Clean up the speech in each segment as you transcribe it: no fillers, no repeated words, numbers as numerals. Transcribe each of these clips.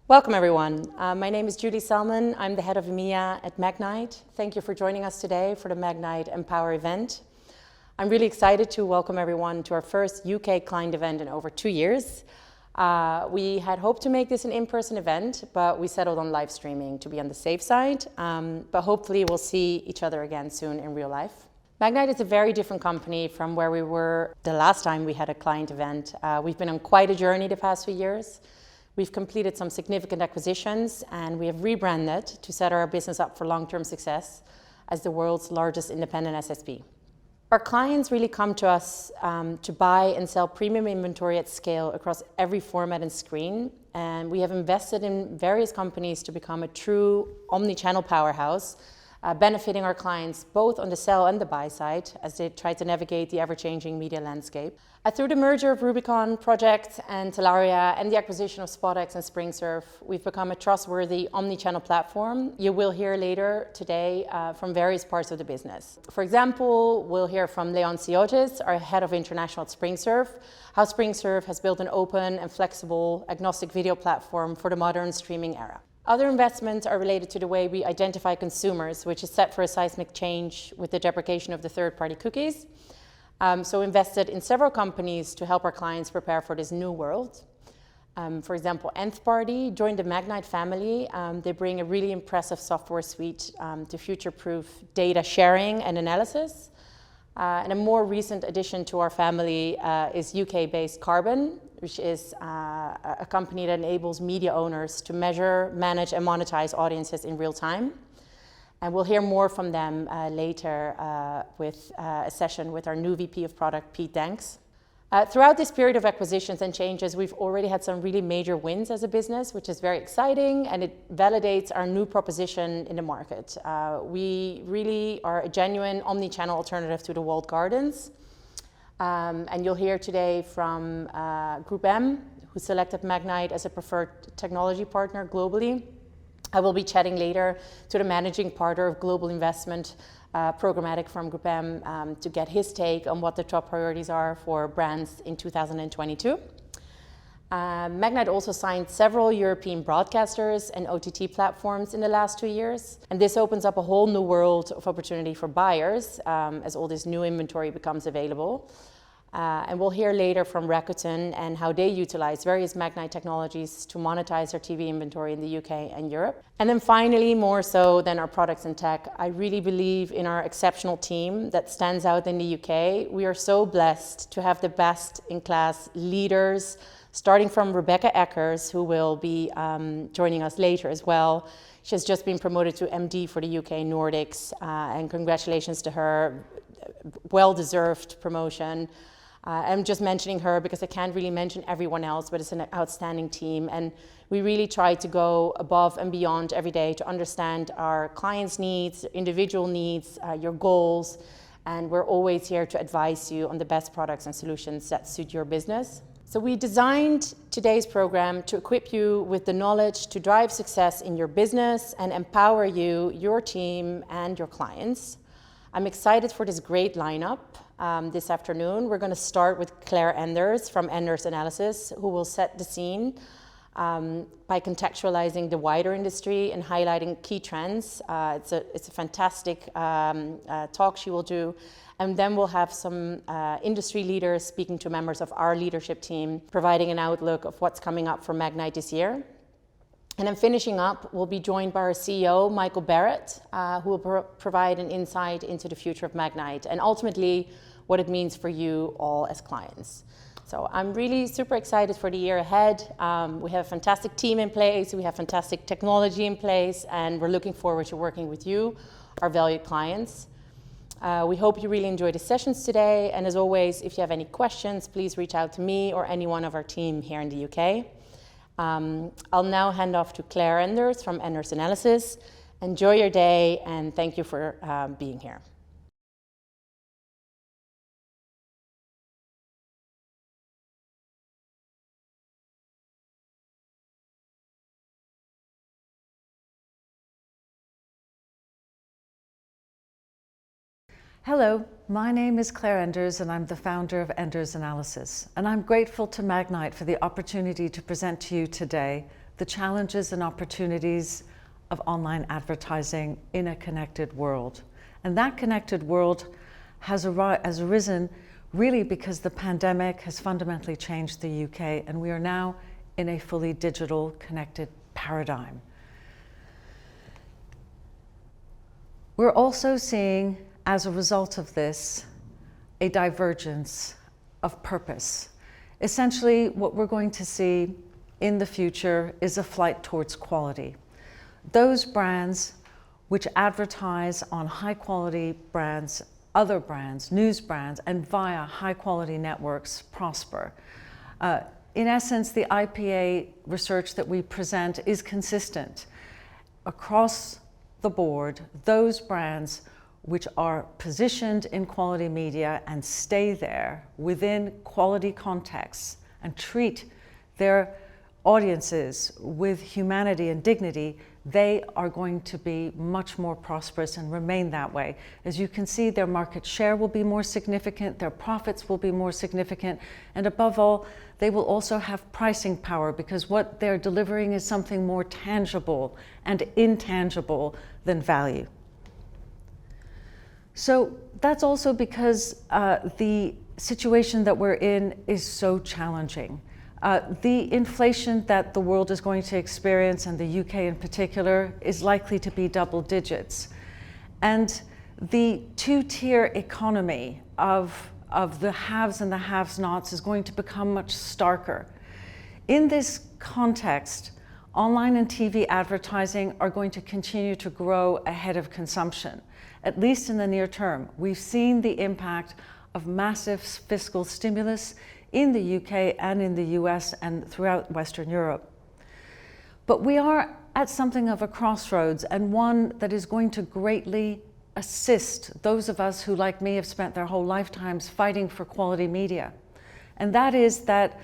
Welcome everyone. My name is Julie Selman. I'm the head of EMEA at Magnite. Thank you for joining us today for the Magnite eMpower event. I'm really excited to welcome everyone to our first UK client event in over 2 years. We had hoped to make this an in-person event, but we settled on live streaming to be on the safe side. But hopefully we'll see each other again soon in real life. Magnite is a very different company from where we were the last time we had a client event. We've been on quite a journey the past few years. We've completed some significant acquisitions and we have rebranded to set our business up for long-term success as the world's largest independent SSP. Our clients really come to us to buy and sell premium inventory at scale across every format and screen. And we have invested in various companies to become a true omni-channel powerhouse, benefiting our clients both on the sell and the buy side as they try to navigate the ever-changing media landscape. Through the merger of Rubicon Project and Talaria and the acquisition of SpotX and SpringServe, we've become a trustworthy omni-channel platform. You will hear later today from various parts of the business. For example, we'll hear from Leon Siotis, our head of international at SpringServe, how SpringServe has built an open and flexible agnostic video platform for the modern streaming era. Other investments are related to the way we identify consumers, which is set for a seismic change with the deprecation of the third-party cookies. So invested in several companies to help our clients prepare for this new world. For example, Nth Party joined the Magnite family. They bring a really impressive software suite to future-proof data sharing and analysis. And a more recent addition to our family is UK-based Carbon, which is a company that enables media owners to measure, manage, and monetize audiences in real time. And we'll hear more from them later with a session with our new VP of Product, Pete Danks. Throughout this period of acquisitions and changes, we've already had some really major wins as a business, which is very exciting, and it validates our new proposition in the market. We really are a genuine omni-channel alternative to the walled gardens. And you'll hear today from Group M, who selected Magnite as a preferred technology partner globally. I will be chatting later to the managing partner of global investment, programmatic from Group M, to get his take on what the top priorities are for brands in 2022. Magnite also signed several European broadcasters and OTT platforms in the last 2 years. And this opens up a whole new world of opportunity for buyers as all this new inventory becomes available. And we'll hear later from Raukten and how they utilize various Magnite technologies to monetize their TV inventory in the UK and Europe. And then finally, more so than our products and tech, I really believe in our exceptional team that stands out in the UK. We are so blessed to have the best-in-class leaders, starting from Rebecca Eckers, who will be joining us later as well. She has just been promoted to MD for the UK Nordics, and congratulations to her, well-deserved promotion. I'm just mentioning her because I can't really mention everyone else, but it's an outstanding team. And we really try to go above and beyond every day to understand our clients' needs, individual needs, your goals. And we're always here to advise you on the best products and solutions that suit your business. So we designed today's program to equip you with the knowledge to drive success in your business and empower you, your team, and your clients. I'm excited for this great lineup. This afternoon, we're going to start with Claire Enders from Enders Analysis, who will set the scene by contextualizing the wider industry and highlighting key trends. It's a fantastic talk she will do. And then we'll have some industry leaders speaking to members of our leadership team, providing an outlook of what's coming up for Magnite this year. And then finishing up, we'll be joined by our CEO, Michael Barrett, who will provide an insight into the future of Magnite and ultimately what it means for you all as clients. So I'm really super excited for the year ahead. We have a fantastic team in place, we have fantastic technology in place, and we're looking forward to working with you, our valued clients. We hope you really enjoyed the sessions today. And as always, if you have any questions, please reach out to me or any one of our team here in the UK. I'll now hand off to Claire Enders from Enders Analysis. Enjoy your day and thank you for being here. Hello, my name is Claire Enders and I'm the founder of Enders Analysis. And I'm grateful to Magnite for the opportunity to present to you today the challenges and opportunities of online advertising in a connected world. And that connected world has arisen really because the pandemic has fundamentally changed the UK, and we are now in a fully digital connected paradigm. We're also seeing, as a result of this, a divergence of purpose. Essentially, what we're going to see in the future is a flight towards quality. Those brands which advertise on high quality brands, other brands, news brands, and via high quality networks prosper. In essence, the IPA research that we present is consistent. Across the board, those brands which are positioned in quality media and stay there within quality contexts and treat their audiences with humanity and dignity, they are going to be much more prosperous and remain that way. As you can see, their market share will be more significant, their profits will be more significant, and above all, they will also have pricing power because what they're delivering is something more tangible and intangible than value. So that's also because the situation that we're in is so challenging. The inflation that the world is going to experience, and the UK in particular, is likely to be double digits. And the two-tier economy of the haves and the have-nots is going to become much starker. In this context, online and TV advertising are going to continue to grow ahead of consumption, at least in the near term. We've seen the impact of massive fiscal stimulus in the UK and in the US and throughout Western Europe. But we are at something of a crossroads, and one that is going to greatly assist those of us who, like me, have spent their whole lifetimes fighting for quality media. And that is that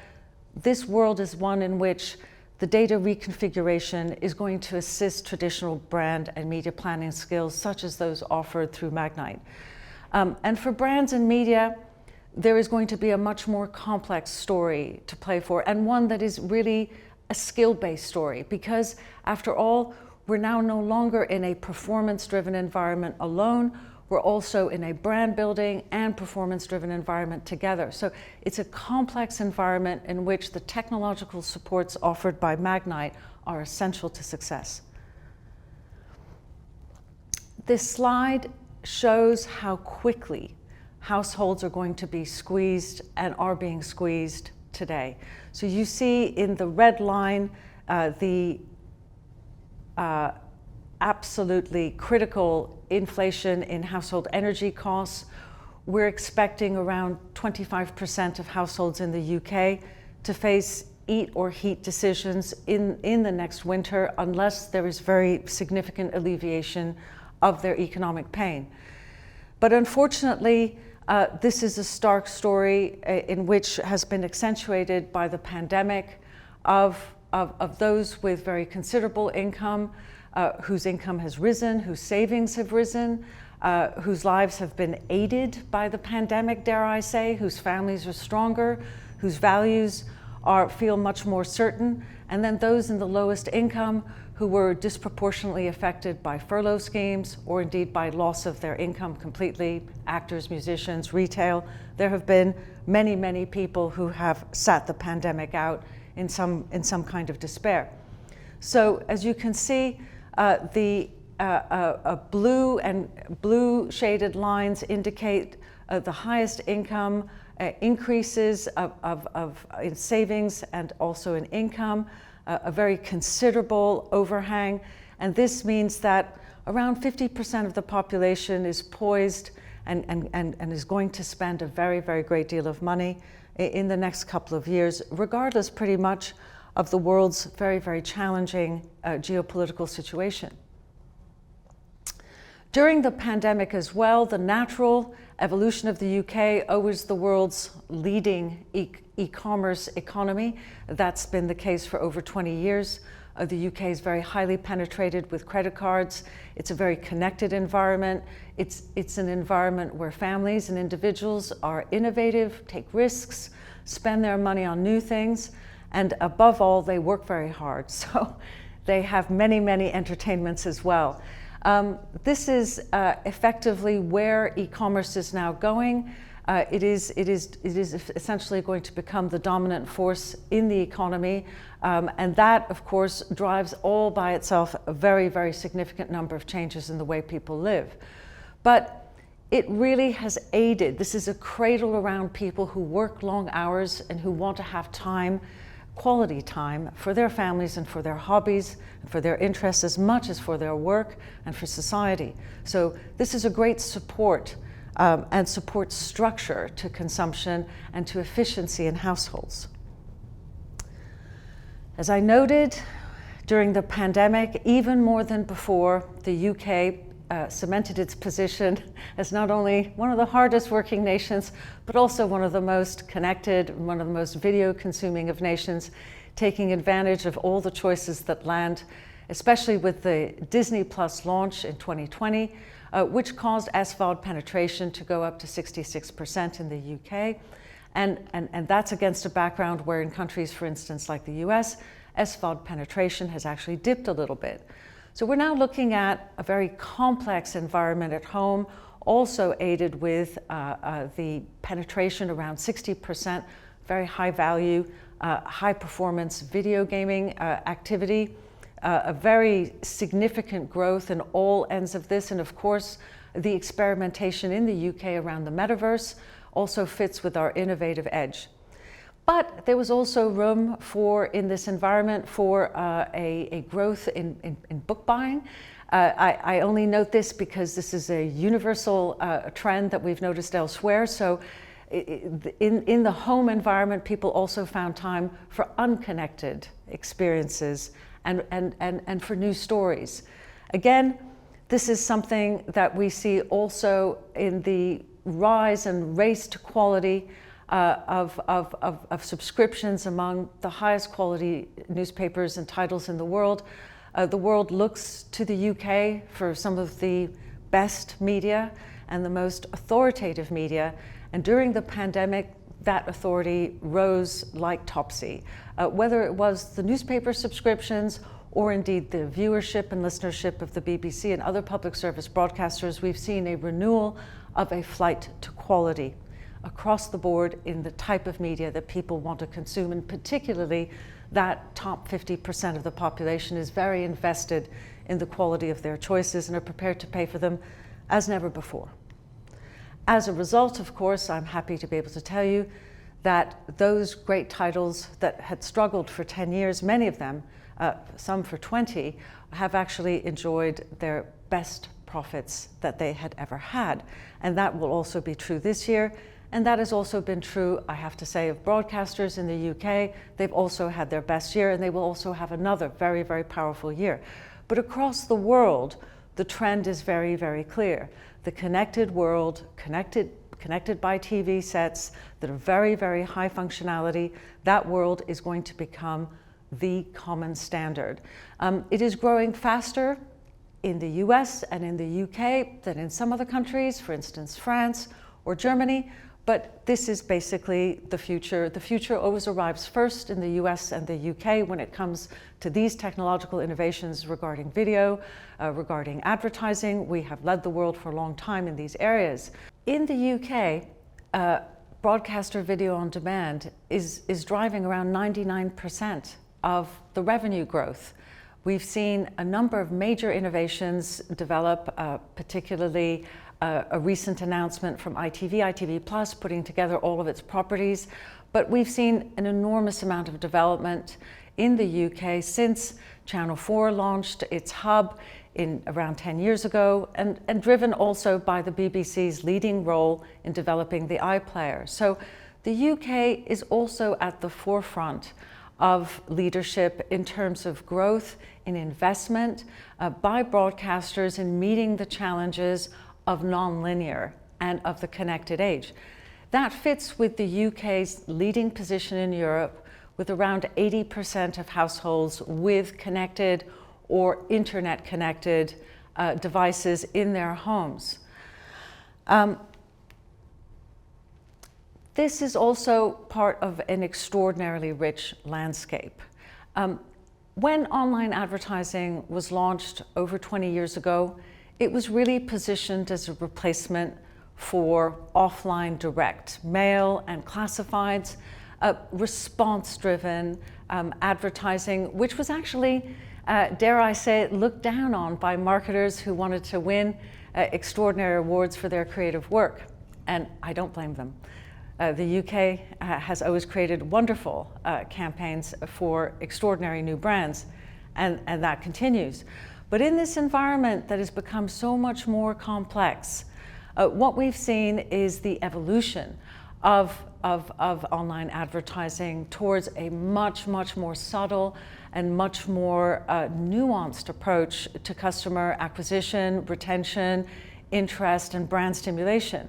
this world is one in which the data reconfiguration is going to assist traditional brand and media planning skills, such as those offered through Magnite. And for brands and media, there is going to be a much more complex story to play for, and one that is really a skill-based story, because after all, we're now no longer in a performance-driven environment alone. We're also in a brand building and performance-driven environment together. So it's a complex environment in which the technological supports offered by Magnite are essential to success. This slide shows how quickly households are going to be squeezed and are being squeezed today. So you see in the red line the absolutely critical inflation in household energy costs. We're expecting around 25% of households in the UK to face eat or heat decisions in the next winter unless there is very significant alleviation of their economic pain. But unfortunately, this is a stark story in which has been accentuated by the pandemic of those with very considerable income, whose income has risen, whose savings have risen, whose lives have been aided by the pandemic, dare I say, whose families are stronger, whose values feel much more certain, and then those in the lowest income who were disproportionately affected by furlough schemes or indeed by loss of their income completely, actors, musicians, retail. There have been many, many people who have sat the pandemic out in some kind of despair. So as you can see, the blue shaded lines indicate the highest income increases in savings and also in income, a very considerable overhang. And this means that around 50% of the population is poised and is going to spend a very, very great deal of money in the next couple of years, regardless pretty much of the world's very, very challenging geopolitical situation. During the pandemic as well, the natural evolution of the UK owes the world's leading e-commerce economy. That's been the case for over 20 years. The UK is very highly penetrated with credit cards. It's a very connected environment. It's an environment where families and individuals are innovative, take risks, spend their money on new things, And above all, they work very hard. So they have many, many entertainments as well. This is effectively where e-commerce is now going. It is essentially going to become the dominant force in the economy. And that, of course, drives all by itself a very, very significant number of changes in the way people live. But it really has aided. This is a cradle around people who work long hours and who want to have time, quality time, for their families and for their hobbies and for their interests as much as for their work and for society. So this is a great support and support structure to consumption and to efficiency in households. As I noted, during the pandemic, even more than before, the UK cemented its position as not only one of the hardest working nations, but also one of the most connected, one of the most video consuming of nations, taking advantage of all the choices that land, especially with the Disney Plus launch in 2020, which caused SVOD penetration to go up to 66% in the UK. And that's against a background where in countries, for instance, like the US, SVOD penetration has actually dipped a little bit. So we're now looking at a very complex environment at home, also aided with the penetration around 60%, very high value, high performance video gaming activity, a very significant growth in all ends of this. And of course, the experimentation in the UK around the metaverse also fits with our innovative edge. But there was also room for, in this environment, for a growth in book buying. I only note this because this is a universal trend that we've noticed elsewhere. So in the home environment, people also found time for unconnected experiences and for new stories. Again, this is something that we see also in the rise and race to quality of subscriptions among the highest quality newspapers and titles in the world. The world looks to the UK for some of the best media and the most authoritative media. And during the pandemic, that authority rose like topsy. Whether it was the newspaper subscriptions or indeed the viewership and listenership of the BBC and other public service broadcasters, we've seen a renewal of a flight to quality across the board in the type of media that people want to consume, and particularly that top 50% of the population is very invested in the quality of their choices and are prepared to pay for them as never before. As a result, of course, I'm happy to be able to tell you that those great titles that had struggled for 10 years, many of them, some for 20, have actually enjoyed their best profits that they had ever had. And that will also be true this year. And that has also been true, I have to say, of broadcasters in the UK. They've also had their best year, and they will also have another very, very powerful year. But across the world, the trend is very, very clear. The connected world, connected by TV sets that are very, very high functionality, that world is going to become the common standard. It is growing faster in the US and in the UK than in some other countries, for instance, France or Germany. But this is basically the future. The future always arrives first in the US and the UK when it comes to these technological innovations regarding video, regarding advertising. We have led the world for a long time in these areas. In the UK, broadcaster video on demand is driving around 99% of the revenue growth. We've seen a number of major innovations develop, particularly a recent announcement from ITV Plus, putting together all of its properties. But we've seen an enormous amount of development in the UK since Channel 4 launched its hub in around 10 years ago, and driven also by the BBC's leading role in developing the iPlayer. So the UK is also at the forefront of leadership in terms of growth, in investment by broadcasters in meeting the challenges of non-linear and of the connected age. That fits with the UK's leading position in Europe, with around 80% of households with connected or internet connected devices in their homes. this is also part of an extraordinarily rich landscape. When online advertising was launched over 20 years ago, it was really positioned as a replacement for offline direct mail and classifieds, response-driven advertising, which was actually, dare I say it, looked down on by marketers who wanted to win extraordinary awards for their creative work. And I don't blame them. The UK has always created wonderful campaigns for extraordinary new brands, and that continues. But in this environment that has become so much more complex, what we've seen is the evolution of online advertising towards a much more subtle and much more nuanced approach to customer acquisition, retention, interest, and brand stimulation.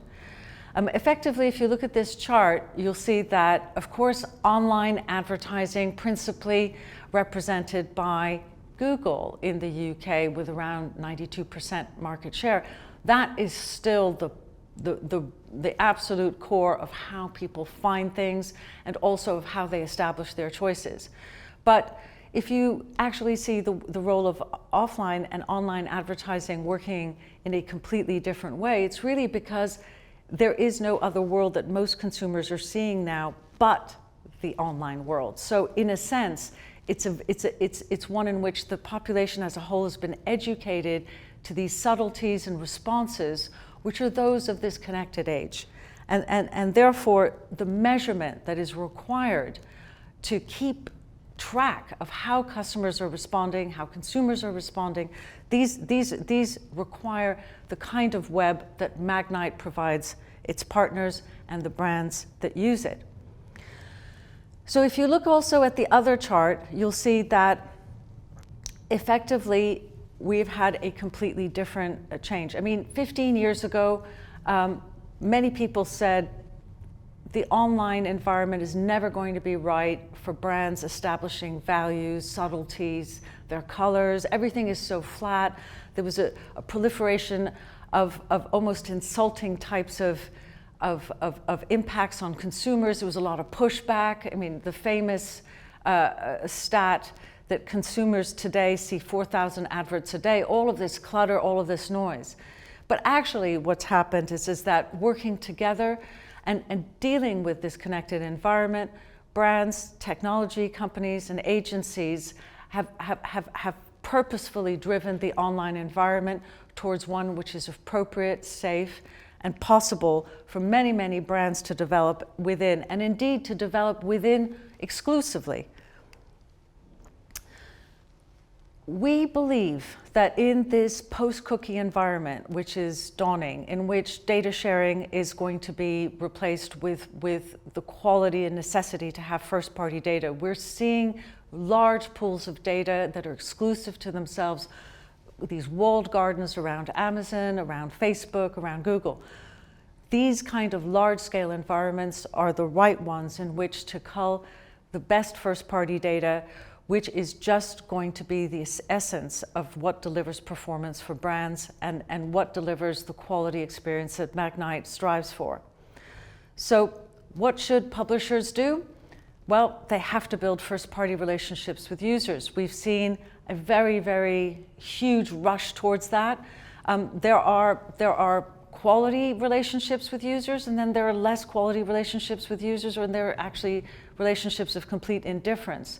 Effectively, if you look at this chart, you'll see that, of course, online advertising principally represented by Google in the UK with around 92% market share. That is still the absolute core of how people find things and also of how they establish their choices. But if you actually see the role of offline and online advertising working in a completely different way, it's really because there is no other world that most consumers are seeing now but the online world. So in a sense, it's one in which the population as a whole has been educated to these subtleties and responses, which are those of this connected age. And therefore, the measurement that is required to keep track of how customers are responding, how consumers are responding, these require the kind of web that Magnite provides its partners and the brands that use it. So if you look also at the other chart, you'll see that effectively we've had a completely different change. I mean, 15 years ago, many people said the online environment is never going to be right for brands establishing values, subtleties, their colors. Everything is so flat. There was a proliferation of almost insulting types of impacts on consumers. There was a lot of pushback. I mean, the famous stat that consumers today see 4,000 adverts a day, all of this clutter, all of this noise. But actually what's happened is that working together and dealing with this connected environment, brands, technology companies, and agencies have purposefully driven the online environment towards one which is appropriate, safe, and possible for many brands to develop within, and indeed to develop within exclusively. We believe that in this post-cookie environment, which is dawning, in which data sharing is going to be replaced with the quality and necessity to have first-party data, we're seeing large pools of data that are exclusive to themselves, these walled gardens around Amazon, around Facebook, around Google. These kind of large-scale environments are the right ones in which to cull the best first-party data, which is just going to be the essence of what delivers performance for brands and what delivers the quality experience that Magnite strives for. So what should publishers do? Well, they have to build first-party relationships with users. We've seen a very huge rush towards that. There are quality relationships with users, and then there are less quality relationships with users, or there are actually relationships of complete indifference.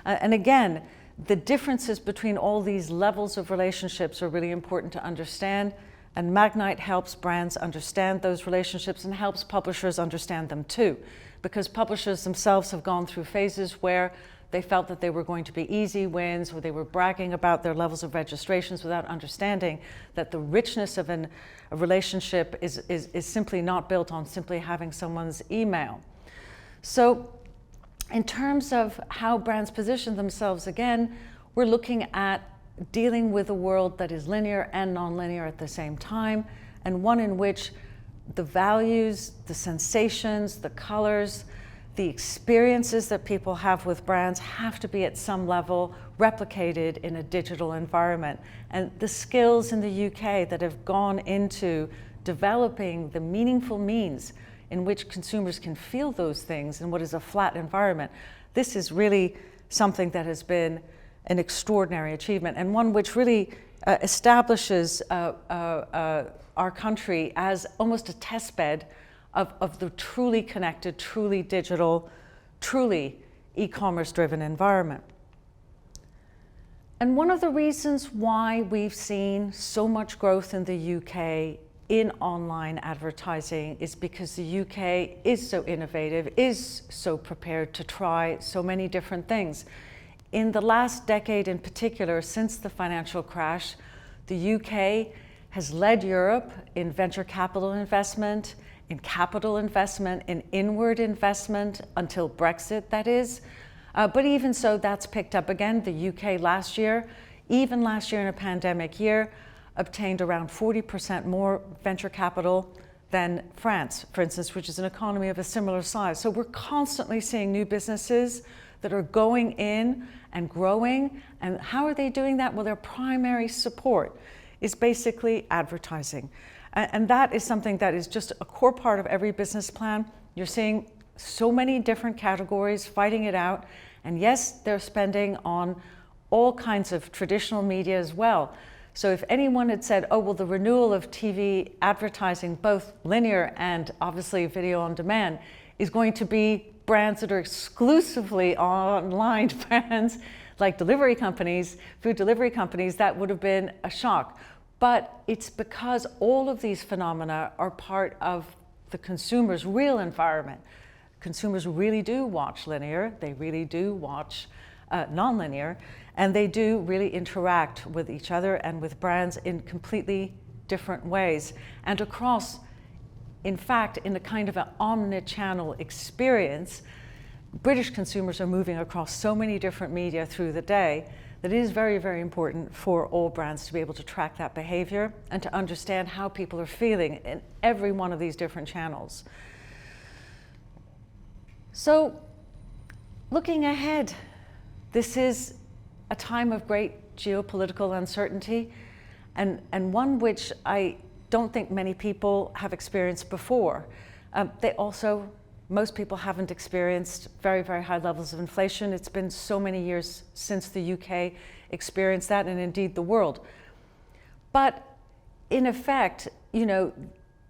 And again, the differences between all these levels of relationships are really important to understand, and Magnite helps brands understand those relationships and helps publishers understand them too, because publishers themselves have gone through phases where they felt that they were going to be easy wins, or they were bragging about their levels of registrations without understanding that the richness of a relationship is simply not built on simply having someone's email. So in terms of how brands position themselves, again, we're looking at dealing with a world that is linear and nonlinear at the same time, and one in which the values, the sensations, the colors, the experiences that people have with brands have to be at some level replicated in a digital environment. And the skills in the UK that have gone into developing the meaningful means in which consumers can feel those things in what is a flat environment, this is really something that has been an extraordinary achievement, and one which really establishes our country as almost a test bed of the truly connected, truly digital, truly e-commerce driven environment. And one of the reasons why we've seen so much growth in the UK in online advertising is because the UK is so innovative, is so prepared to try so many different things. In the last decade in particular, since the financial crash, the UK has led Europe in venture capital investment, in capital investment, in inward investment, until Brexit, that is. But even so, that's picked up again. The UK last year, even last year in a pandemic year, obtained around 40% more venture capital than France, for instance, which is an economy of a similar size. So we're constantly seeing new businesses that are going in and growing. And how are they doing that? Well, their primary support is basically advertising. And that is something that is just a core part of every business plan. You're seeing so many different categories fighting it out. And yes, they're spending on all kinds of traditional media as well. So if anyone had said, oh, well, the renewal of TV advertising, both linear and obviously video on demand, is going to be brands that are exclusively online brands like delivery companies, food delivery companies, that would have been a shock. But it's because all of these phenomena are part of the consumer's real environment. Consumers really do watch linear, they really do watch non-linear, and they do really interact with each other and with brands in completely different ways. And across, in fact, in a kind of an omni-channel experience, British consumers are moving across so many different media through the day that it is very, very important for all brands to be able to track that behavior and to understand how people are feeling in every one of these different channels. So, looking ahead, this is a time of great geopolitical uncertainty, and one which I don't think many people have experienced before. Most people haven't experienced very, very high levels of inflation. It's been so many years since the UK experienced that, and indeed the world. But in effect, you know,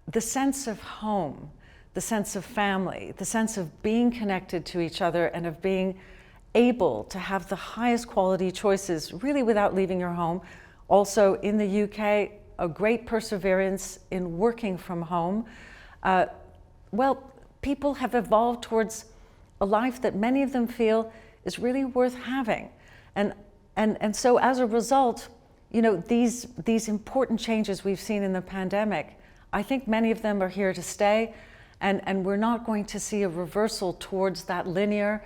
the sense of home, the sense of family, the sense of being connected to each other and of being able to have the highest quality choices really without leaving your home. Also in the UK, a great perseverance in working from home. People have evolved towards a life that many of them feel is really worth having. And so as a result, you know, these important changes we've seen in the pandemic, I think many of them are here to stay, and we're not going to see a reversal towards that linear,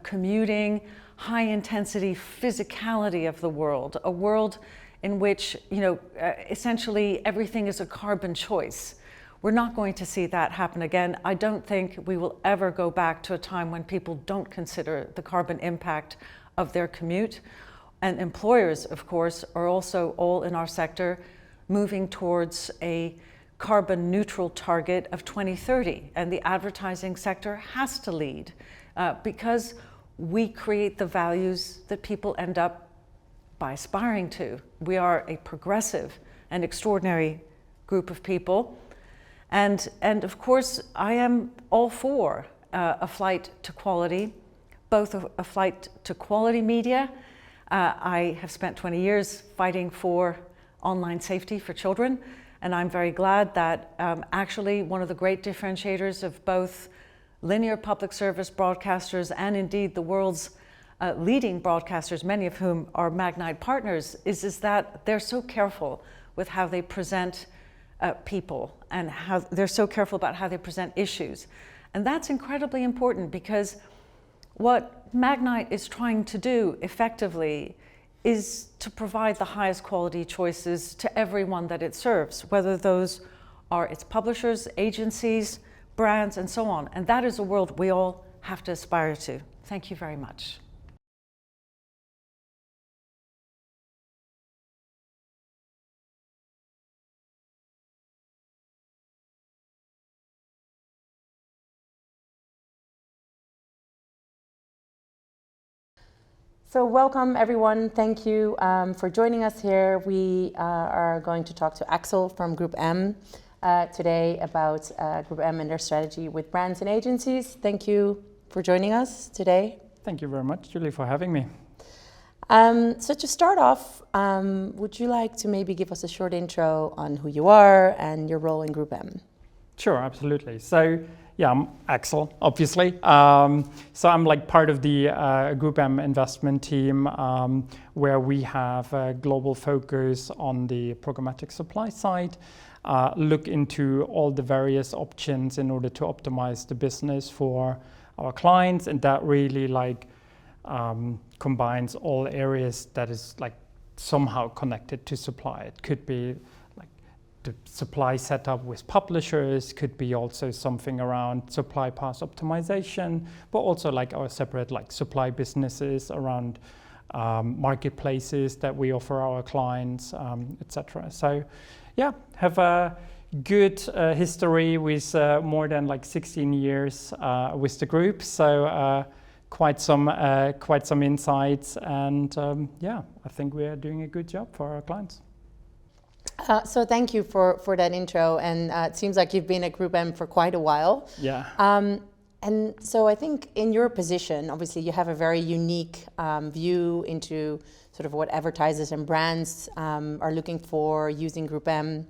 commuting, high intensity physicality of the world, a world in which, you know, essentially everything is a carbon choice. We're not going to see that happen again. I don't think we will ever go back to a time when people don't consider the carbon impact of their commute. And employers, of course, are also all in our sector moving towards a carbon neutral target of 2030. And the advertising sector has to lead because we create the values that people end up by aspiring to. We are a progressive and extraordinary group of people. And of course, I am all for a flight to quality, both a flight to quality media. I have spent 20 years fighting for online safety for children, and I'm very glad that actually one of the great differentiators of both linear public service broadcasters and indeed the world's leading broadcasters, many of whom are Magnite partners, is that they're so careful with how they present people and how they're so careful about how they present issues. And that's incredibly important because what Magnite is trying to do effectively is to provide the highest quality choices to everyone that it serves, whether those are its publishers, agencies, brands, and so on. And that is a world we all have to aspire to. Thank you very much. So welcome everyone. Thank you for joining us here. We are going to talk to Axel from Group M today about Group M and their strategy with brands and agencies. Thank you for joining us today. Thank you very much, Julie, for having me. So to start off, would you like to maybe give us a short intro on who you are and your role in Group M? Sure, absolutely. So yeah, I'm Axel, obviously. So I'm like part of the Group M investment team, where we have a global focus on the programmatic supply side, look into all the various options in order to optimize the business for our clients, and that really like combines all areas that is like somehow connected to supply. It could be like the supply setup with publishers, could be also something around supply path optimization, but also like our separate like supply businesses around marketplaces that we offer our clients, etc. So yeah, have a good history with more than like 16 years with the group. So quite some insights, and yeah, I think we are doing a good job for our clients. So thank you for that intro, and it seems like you've been at Group M for quite a while. Yeah. And so I think in your position, obviously you have a very unique view into sort of what advertisers and brands are looking for using Group M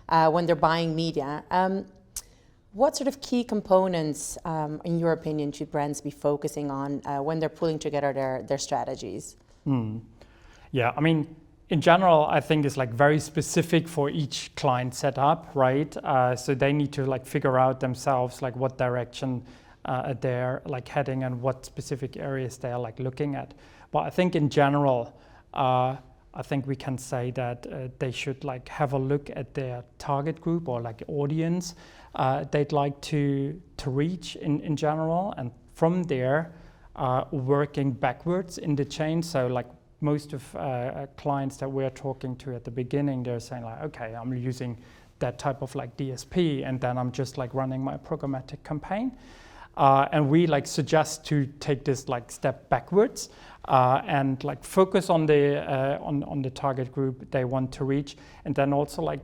when they're buying media. What sort of key components, in your opinion, should brands be focusing on when they're pulling together their strategies? Yeah, I mean, in general, I think it's like very specific for each client setup, right? So they need to like figure out themselves like what direction they're like heading and what specific areas they are like looking at. But I think in general, I think we can say that they should like have a look at their target group or like audience they'd like to reach in general, and from there working backwards in the chain. So like most of clients that we're talking to at the beginning, they're saying like, okay, I'm using that type of like DSP, and then I'm just like running my programmatic campaign. And we like suggest to take this like step backwards and like focus on the target group they want to reach, and then also like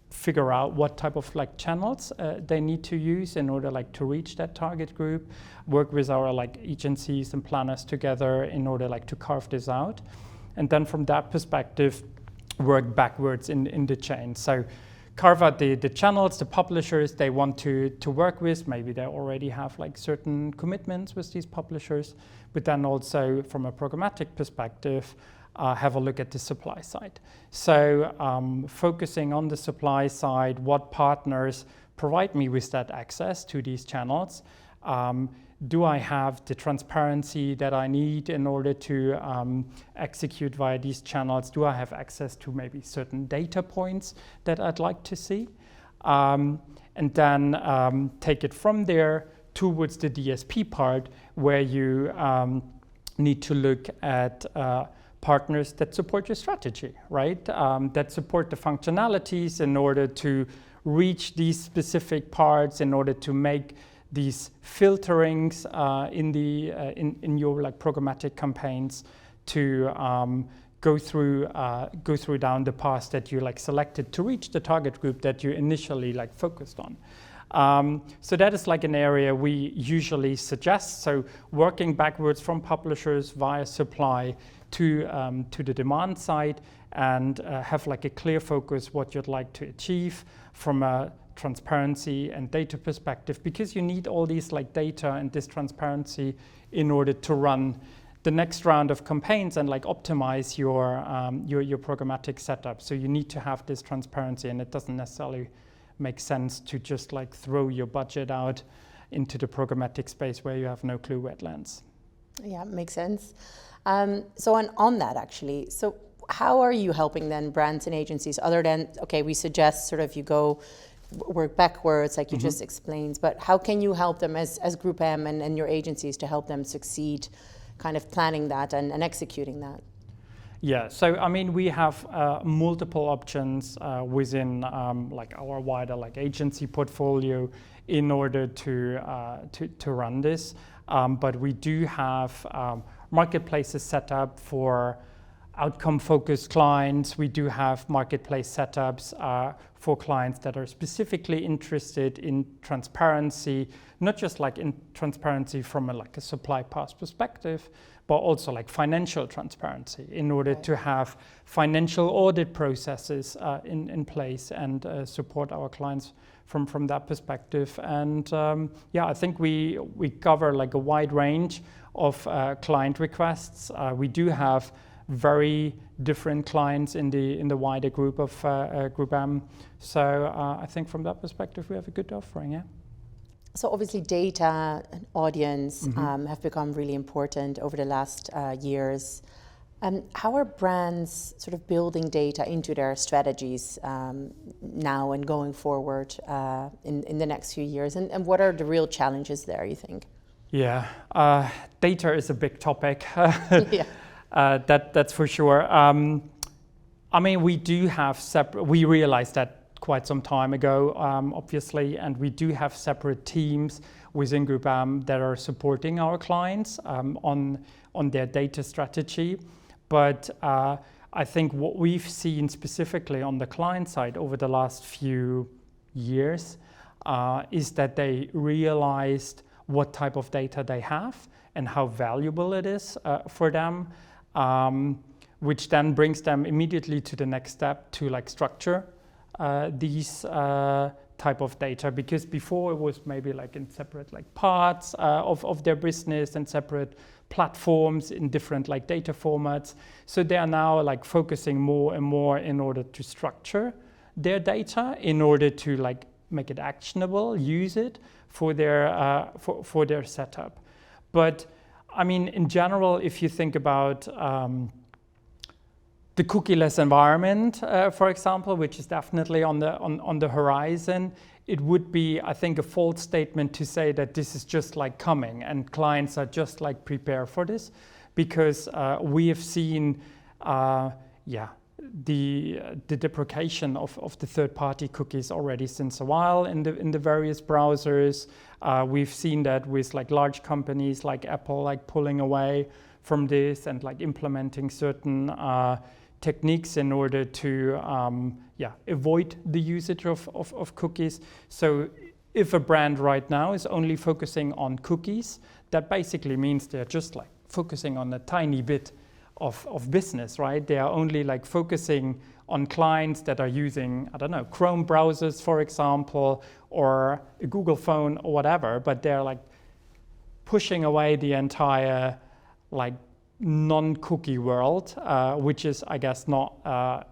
figure out what type of like channels they need to use in order like to reach that target group. Work with our like agencies and planners together in order like to carve this out, and then from that perspective work backwards in the chain. So carve out the channels, the publishers they want to work with. Maybe they already have like certain commitments with these publishers, but then also from a programmatic perspective, have a look at the supply side. So focusing on the supply side, what partners provide me with that access to these channels? Do I have the transparency that I need in order to execute via these channels? Do I have access to maybe certain data points that I'd like to see? And then take it from there towards the DSP part, where you need to look at partners that support your strategy, right? That support the functionalities in order to reach these specific parts, in order to make these filterings in your like programmatic campaigns to go through down the path that you like selected to reach the target group that you initially like focused on. So that is like an area we usually suggest. So working backwards from publishers via supply to the demand side, and have like a clear focus what you'd like to achieve from a transparency and data perspective, because you need all these like data and this transparency in order to run the next round of campaigns and like optimize your programmatic setup. So you need to have this transparency, and it doesn't necessarily make sense to just like throw your budget out into the programmatic space where you have no clue where it lands. Yeah, makes sense. So on that actually, so how are you helping then brands and agencies, other than, okay, we suggest sort of you go work backwards like you just explained, but how can you help them as Group M and your agencies to help them succeed kind of planning that and executing that? Yeah, so I mean, we have multiple options within like our wider like agency portfolio in order to run this, but we do have marketplaces set up for outcome-focused clients. We do have marketplace setups for clients that are specifically interested in transparency, not just like in transparency from a supply path perspective, but also like financial transparency in order to have financial audit processes in place and support our clients from that perspective. And I think we cover like a wide range of client requests. We do have very different clients in the wider group of Group M. So I think from that perspective, we have a good offering, yeah. So obviously data and audience have become really important over the last years. How are brands sort of building data into their strategies now and going forward in the next few years? And what are the real challenges there, you think? Yeah, data is a big topic. That's for sure. I mean, we do have we realized that quite some time ago, obviously, and we do have separate teams within Group M that are supporting our clients on their data strategy. But I think what we've seen specifically on the client side over the last few years is that they realized what type of data they have and how valuable it is for them, which then brings them immediately to the next step to like structure these type of data, because before it was maybe like in separate like parts of their business and separate platforms in different like data formats. So they are now like focusing more and more in order to structure their data in order to like make it actionable, use it for their setup. But I mean, in general, if you think about the cookieless environment, for example, which is definitely on the horizon, it would be, I think, a false statement to say that this is just like coming and clients are just like prepared for this, because we have seen, the deprecation of the third-party cookies already since a while in the various browsers. We've seen that with like large companies like Apple like pulling away from this and like implementing certain techniques in order to avoid the usage of cookies. So if a brand right now is only focusing on cookies, that basically means they're just like focusing on a tiny bit of business, right? They are only like focusing on clients that are using, I don't know, Chrome browsers, for example, or a Google phone or whatever, but they're like pushing away the entire like non-cookie world, which is, I guess, not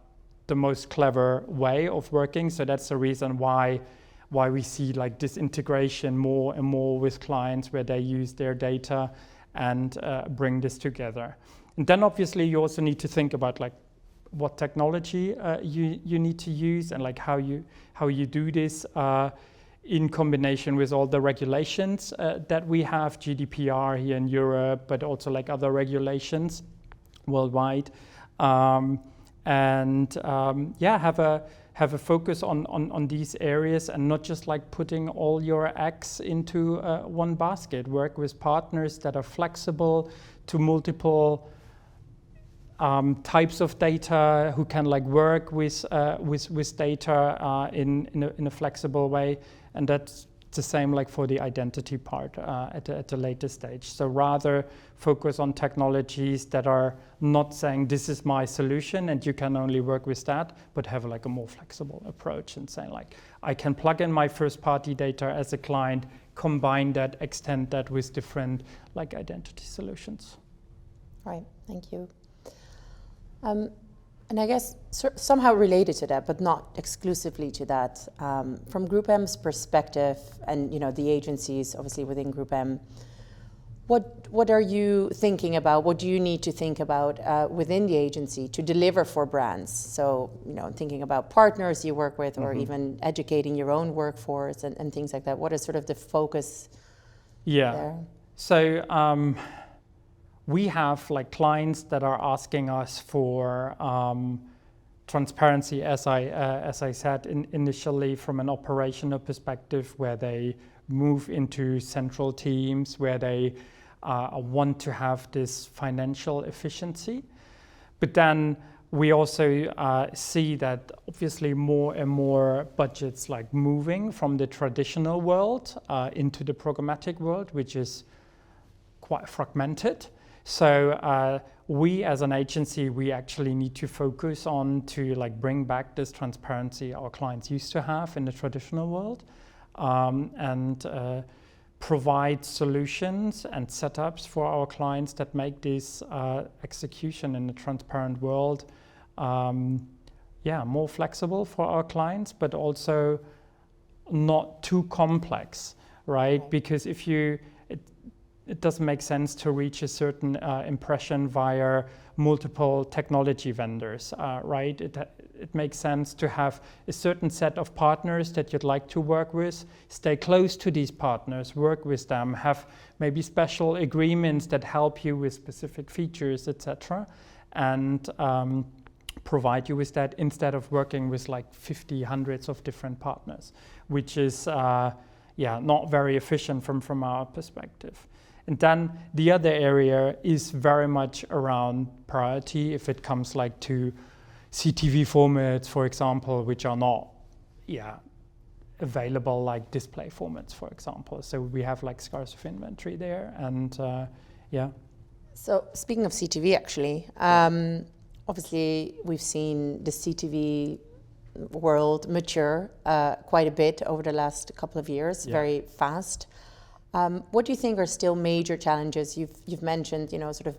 the most clever way of working. So that's the reason why we see like this integration more and more with clients where they use their data and bring this together. And then obviously you also need to think about like what technology you need to use and like how you do this in combination with all the regulations that we have, GDPR here in Europe, but also like other regulations worldwide, have a focus on these areas and not just like putting all your eggs into one basket. Work with partners that are flexible to multiple types of data, who can like work with data in a flexible way, and that's the same like for the identity part at a later stage. So rather focus on technologies that are not saying this is my solution and you can only work with that, but have like a more flexible approach and saying like I can plug in my first party data as a client, combine that, extend that with different like identity solutions. Right, thank you. And I guess somehow related to that, but not exclusively to that, from Group M's perspective, and the agencies obviously within Group M, what are you thinking about? What do you need to think about within the agency to deliver for brands? So thinking about partners you work with, or even educating your own workforce and things like that. What is sort of the focus there? So. We have like clients that are asking us for transparency, as I said initially, from an operational perspective, where they move into central teams, where they want to have this financial efficiency. But then we also see that obviously more and more budgets like moving from the traditional world into the programmatic world, which is quite fragmented. So we as an agency, we actually need to focus on to like bring back this transparency our clients used to have in the traditional world, and provide solutions and setups for our clients that make this execution in a transparent world more flexible for our clients, but also not too complex, right? Because if it doesn't make sense to reach a certain impression via multiple technology vendors, right? It makes sense to have a certain set of partners that you'd like to work with, stay close to these partners, work with them, have maybe special agreements that help you with specific features, etc., and provide you with that instead of working with like 50, hundreds of different partners, which is not very efficient from our perspective. And then the other area is very much around priority if it comes like to CTV formats, for example, which are not available like display formats, for example. So we have like scarce of inventory there, and So speaking of CTV, actually, obviously we've seen the CTV world mature quite a bit over the last couple of years, very fast. What do you think are still major challenges? You've mentioned, sort of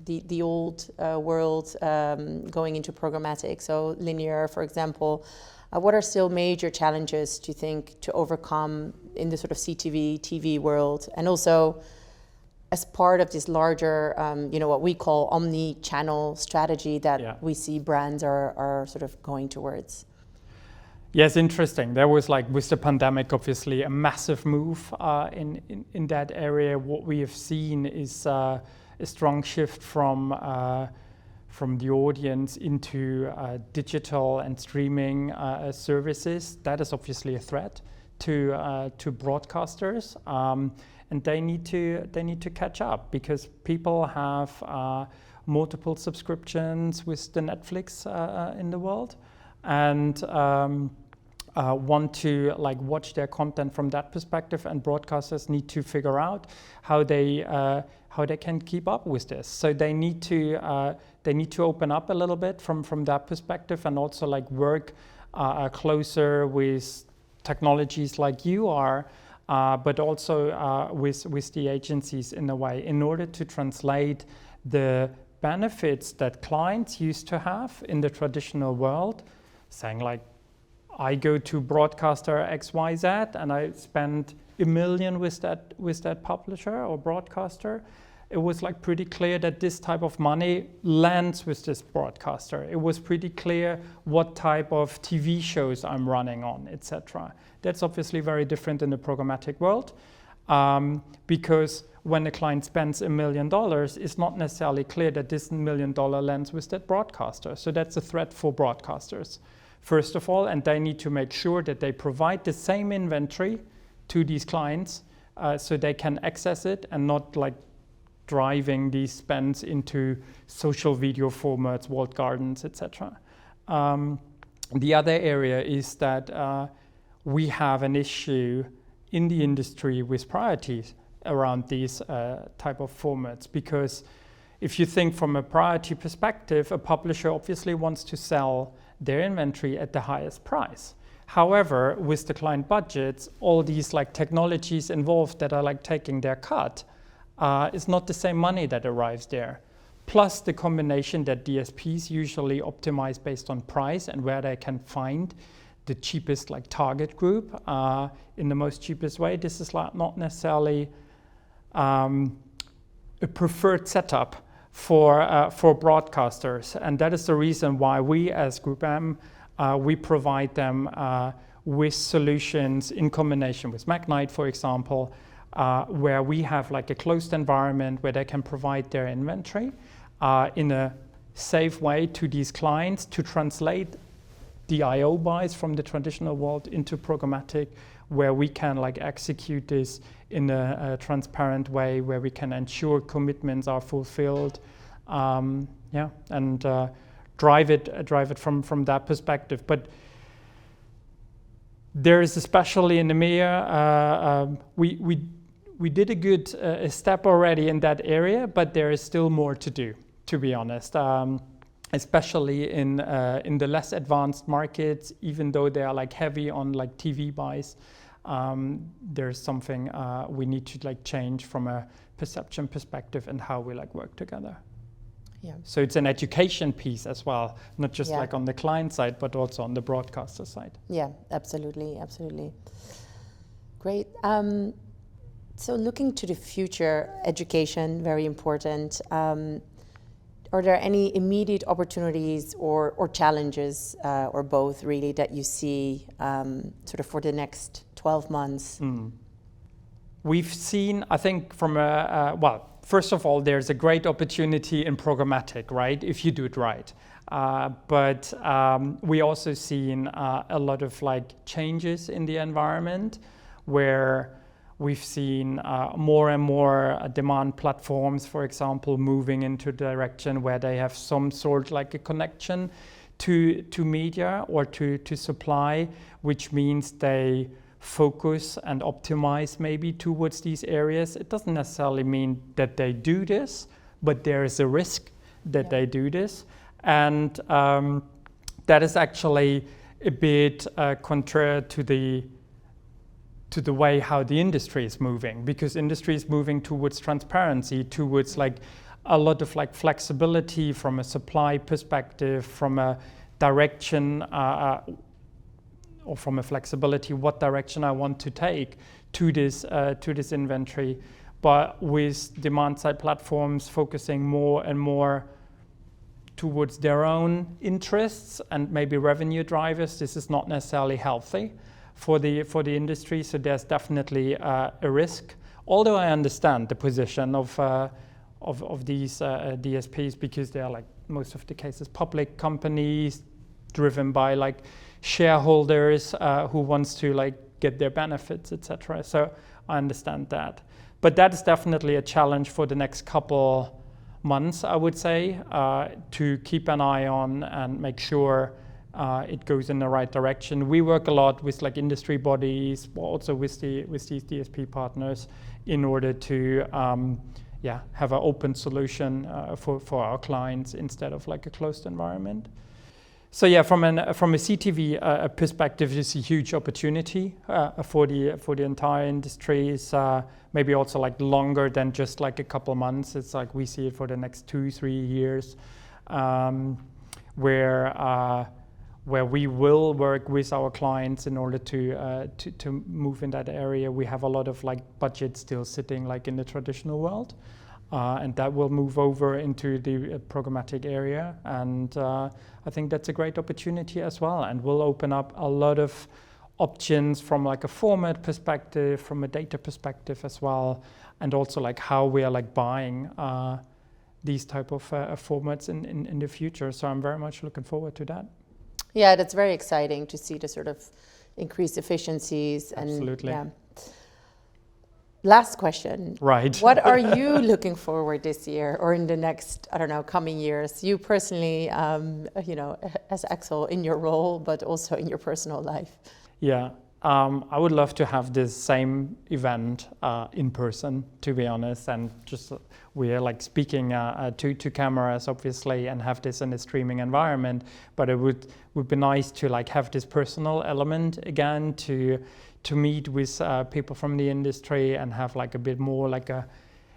the old world going into programmatic, so linear, for example. What are still major challenges, do you think, to overcome in the sort of CTV, TV world? And also, as part of this larger, what we call omni-channel strategy that we see brands are sort of going towards? Yes, interesting. There was like with the pandemic, obviously a massive move in that area. What we have seen is a strong shift from the audience into digital and streaming services. That is obviously a threat to broadcasters, and they need to catch up because people have multiple subscriptions with the Netflix in the world, and want to like watch their content from that perspective, and broadcasters need to figure out how they can keep up with this. So they need to open up a little bit from that perspective, and also like work closer with technologies like you are, but also with the agencies in a way, in order to translate the benefits that clients used to have in the traditional world, saying like, I go to broadcaster XYZ and I spend $1 million with that publisher or broadcaster. It was like pretty clear that this type of money lands with this broadcaster. It was pretty clear what type of TV shows I'm running on, etc. That's obviously very different in the programmatic world, because when a client spends $1 million, it's not necessarily clear that this $1 million lands with that broadcaster. So that's a threat for broadcasters, first of all, and they need to make sure that they provide the same inventory to these clients so they can access it and not like driving these spends into social video formats, walled gardens, etc. The other area is that we have an issue in the industry with priorities around these type of formats, because if you think from a priority perspective, a publisher obviously wants to sell their inventory at the highest price. However, with the client budgets, all these like technologies involved that are like taking their cut, it's not the same money that arrives there. Plus the combination that DSPs usually optimize based on price and where they can find the cheapest like target group in the most cheapest way. This is like not necessarily a preferred setup for broadcasters, and that is the reason why we as Group M we provide them with solutions in combination with Magnite, for example, where we have like a closed environment where they can provide their inventory in a safe way to these clients to translate DIO buys from the traditional world into programmatic, where we can like execute this in a transparent way, where we can ensure commitments are fulfilled, and drive it from that perspective. But there is, especially in EMEA, we did a good step already in that area, but there is still more to do, to be honest. Especially in the less advanced markets, even though they are like heavy on like TV buys, there's something we need to like change from a perception perspective and how we like work together. Yeah. So it's an education piece as well, not just like on the client side, but also on the broadcaster side. Yeah, absolutely, absolutely. Great. So looking to the future, education, very important. Are there any immediate opportunities or challenges, or both really, that you see sort of for the next 12 months? We've seen, I think, from first of all, there's a great opportunity in programmatic, right? If you do it right. But we also seen a lot of like changes in the environment, where we've seen more and more demand platforms, for example, moving into a direction where they have some sort like a connection to media or to supply, which means they focus and optimize maybe towards these areas. It doesn't necessarily mean that they do this, but there is a risk that they do this. And that is actually a bit contrary to the way how the industry is moving, because industry is moving towards transparency, towards like a lot of like flexibility from a supply perspective, from a direction or from a flexibility, what direction I want to take to this inventory. But with demand side platforms focusing more and more towards their own interests and maybe revenue drivers, this is not necessarily healthy for the industry. So there's definitely a risk. Although I understand the position of these DSPs, because they are like most of the cases public companies driven by like shareholders who wants to like get their benefits, etc. So I understand that. But that is definitely a challenge for the next couple months, I would say, to keep an eye on and make sure it goes in the right direction. We work a lot with like industry bodies, but also with these DSP partners, in order to have an open solution for our clients instead of like a closed environment. So yeah, from a CTV perspective, it's a huge opportunity for the entire industry. It's maybe also like longer than just like a couple months. It's like we see it for the next 2-3 years, where we will work with our clients in order to move in that area. We have a lot of like budget still sitting like in the traditional world, and that will move over into the programmatic area. And I think that's a great opportunity as well, and will open up a lot of options from like a format perspective, from a data perspective as well, and also like how we are like buying these type of formats in the future. So I'm very much looking forward to that. Yeah, that's very exciting to see the sort of increased efficiencies. Absolutely. And last question. Right. What are you looking forward this year or in the next, coming years? You personally, as Axel in your role, but also in your personal life. Yeah, I would love to have this same event in person, to be honest, and just we are like speaking to cameras, obviously, and have this in a streaming environment. But it would be nice to like have this personal element again, to meet with people from the industry and have like a bit more like a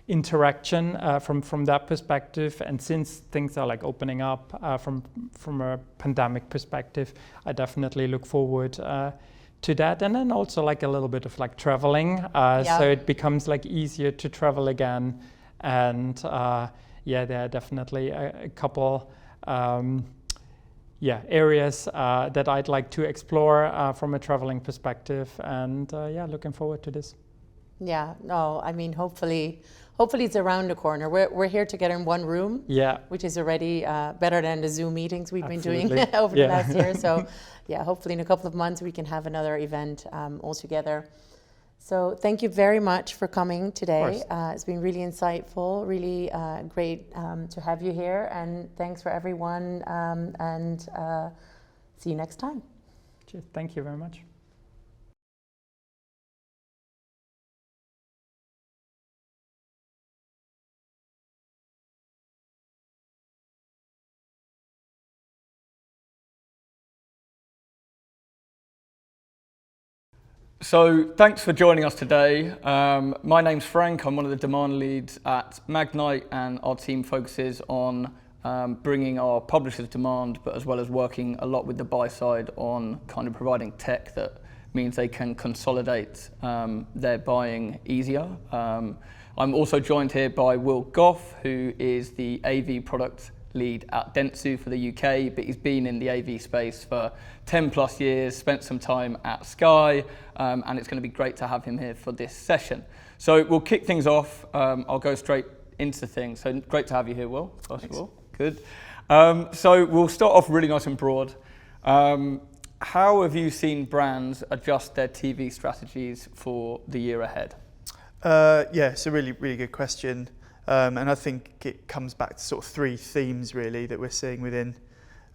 interaction from that perspective. And since things are like opening up from a pandemic perspective, I definitely look forward to that. And then also like a little bit of like traveling, so it becomes like easier to travel again. And there are definitely a couple areas that I'd like to explore from a traveling perspective. And looking forward to this. Yeah, no, I mean, hopefully it's around the corner. We're here together in one room, Yeah. which is already better than the Zoom meetings we've been doing over Yeah. the last year. So, yeah, hopefully in a couple of months we can have another event all together. So, thank you very much for coming today. It's been really insightful, really great to have you here, and thanks for everyone. And see you next time. Cheers. Thank you very much. So thanks for joining us today. My name's Frank. I'm one of the demand leads at Magnite, and our team focuses on bringing our publishers demand, but as well as working a lot with the buy side on kind of providing tech that means they can consolidate their buying easier. I'm also joined here by Will Goff, who is the AV product lead at Dentsu for the UK, but he's been in the AV space for 10 plus years, spent some time at Sky, and it's going to be great to have him here for this session. So we'll kick things off. I'll go straight into things. So great to have you here, Will, first of all. Good. So we'll start off really nice and broad. How have you seen brands adjust their TV strategies for the year ahead? Yeah, it's a really, really good question. And I think it comes back to sort of three themes really that we're seeing within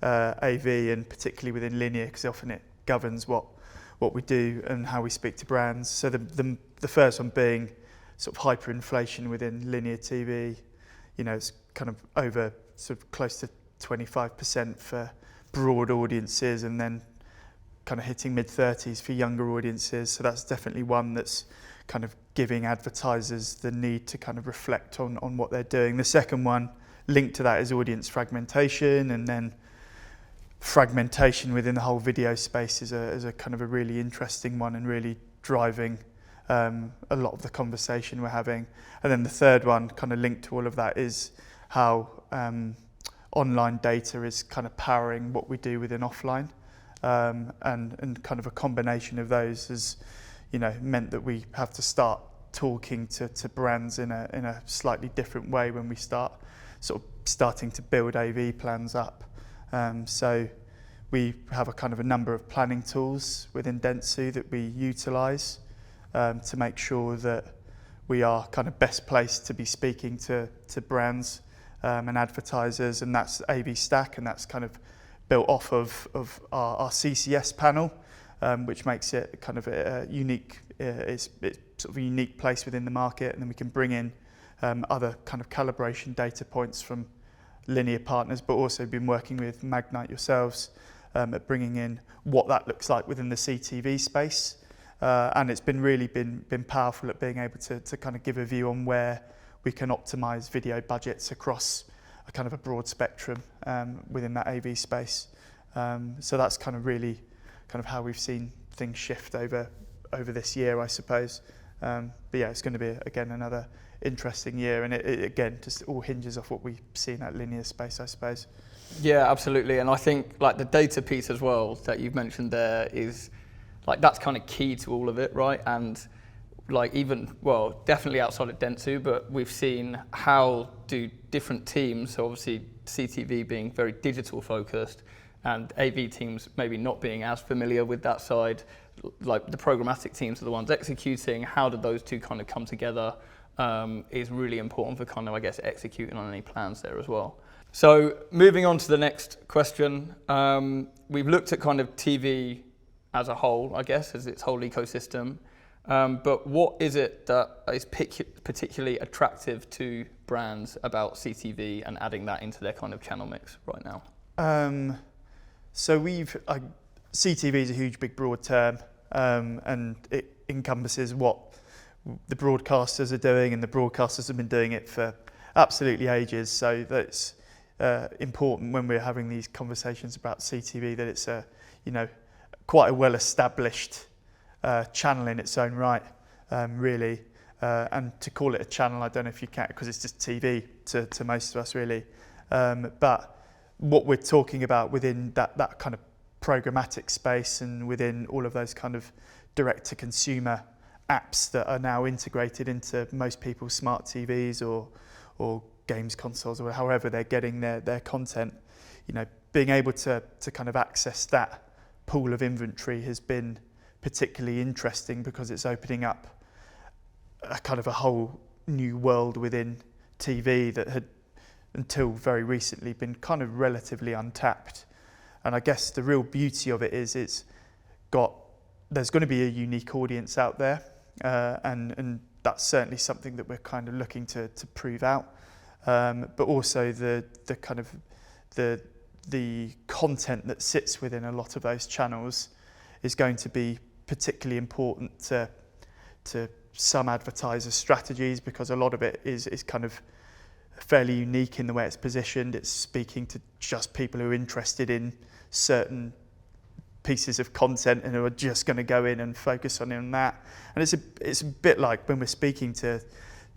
AV, and particularly within linear, because often it governs what we do and how we speak to brands. So the first one being sort of hyperinflation within linear TV. You know, it's kind of over sort of close to 25% for broad audiences, and then kind of hitting mid-30s for younger audiences. So that's definitely one that's kind of giving advertisers the need to kind of reflect on what they're doing. The second one linked to that is audience fragmentation, and then fragmentation within the whole video space is a kind of a really interesting one, and really driving a lot of the conversation we're having. And then the third one kind of linked to all of that is how online data is kind of powering what we do within offline, and kind of a combination of those has, you know, meant that we have to start talking to brands in a slightly different way when we start sort of starting to build AV plans up. So we have a kind of a number of planning tools within Dentsu that we utilise to make sure that we are kind of best placed to be speaking to brands and advertisers, and that's AV Stack, and that's kind of built off of our CCS panel. Which makes it kind of a unique, it's sort of a unique place within the market, and then we can bring in other kind of calibration data points from linear partners, but also been working with Magnite yourselves at bringing in what that looks like within the CTV space, and it's been really been powerful at being able to kind of give a view on where we can optimize video budgets across a kind of a broad spectrum within that AV space. So that's kind of really kind of how we've seen things shift over this year, I suppose. But yeah, it's going to be, again, another interesting year, and it again just all hinges off what we see in that linear space, I suppose. Yeah, absolutely. And I think like the data piece as well that you've mentioned there is like that's kind of key to all of it, right? And like even, well, definitely outside of Dentsu, but we've seen how do different teams, so obviously CTV being very digital focused, and AV teams maybe not being as familiar with that side, like the programmatic teams are the ones executing. How do those two kind of come together is really important for kind of, I guess, executing on any plans there as well. So moving on to the next question, we've looked at kind of TV as a whole, I guess, as its whole ecosystem. But what is it that is particularly attractive to brands about CTV and adding that into their kind of channel mix right now? So CTV is a huge, big, broad term, and it encompasses what the broadcasters are doing, and the broadcasters have been doing it for absolutely ages. So that's important when we're having these conversations about CTV, that it's quite a well-established channel in its own right, really. And to call it a channel, I don't know if you can, because it's just TV to most of us, really. But what we're talking about within that kind of programmatic space, and within all of those kind of direct-to-consumer apps that are now integrated into most people's smart TVs or games consoles, or however they're getting their content. You know, being able to kind of access that pool of inventory has been particularly interesting, because it's opening up a kind of a whole new world within TV that had until very recently been kind of relatively untapped. And I guess the real beauty of it is there's going to be a unique audience out there, and that's certainly something that we're kind of looking to prove out. But also the kind of the content that sits within a lot of those channels is going to be particularly important to some advertisers' strategies, because a lot of it is kind of fairly unique in the way it's positioned. It's speaking to just people who are interested in certain pieces of content and who are just going to go in and focus on that. And it's a bit like when we're speaking to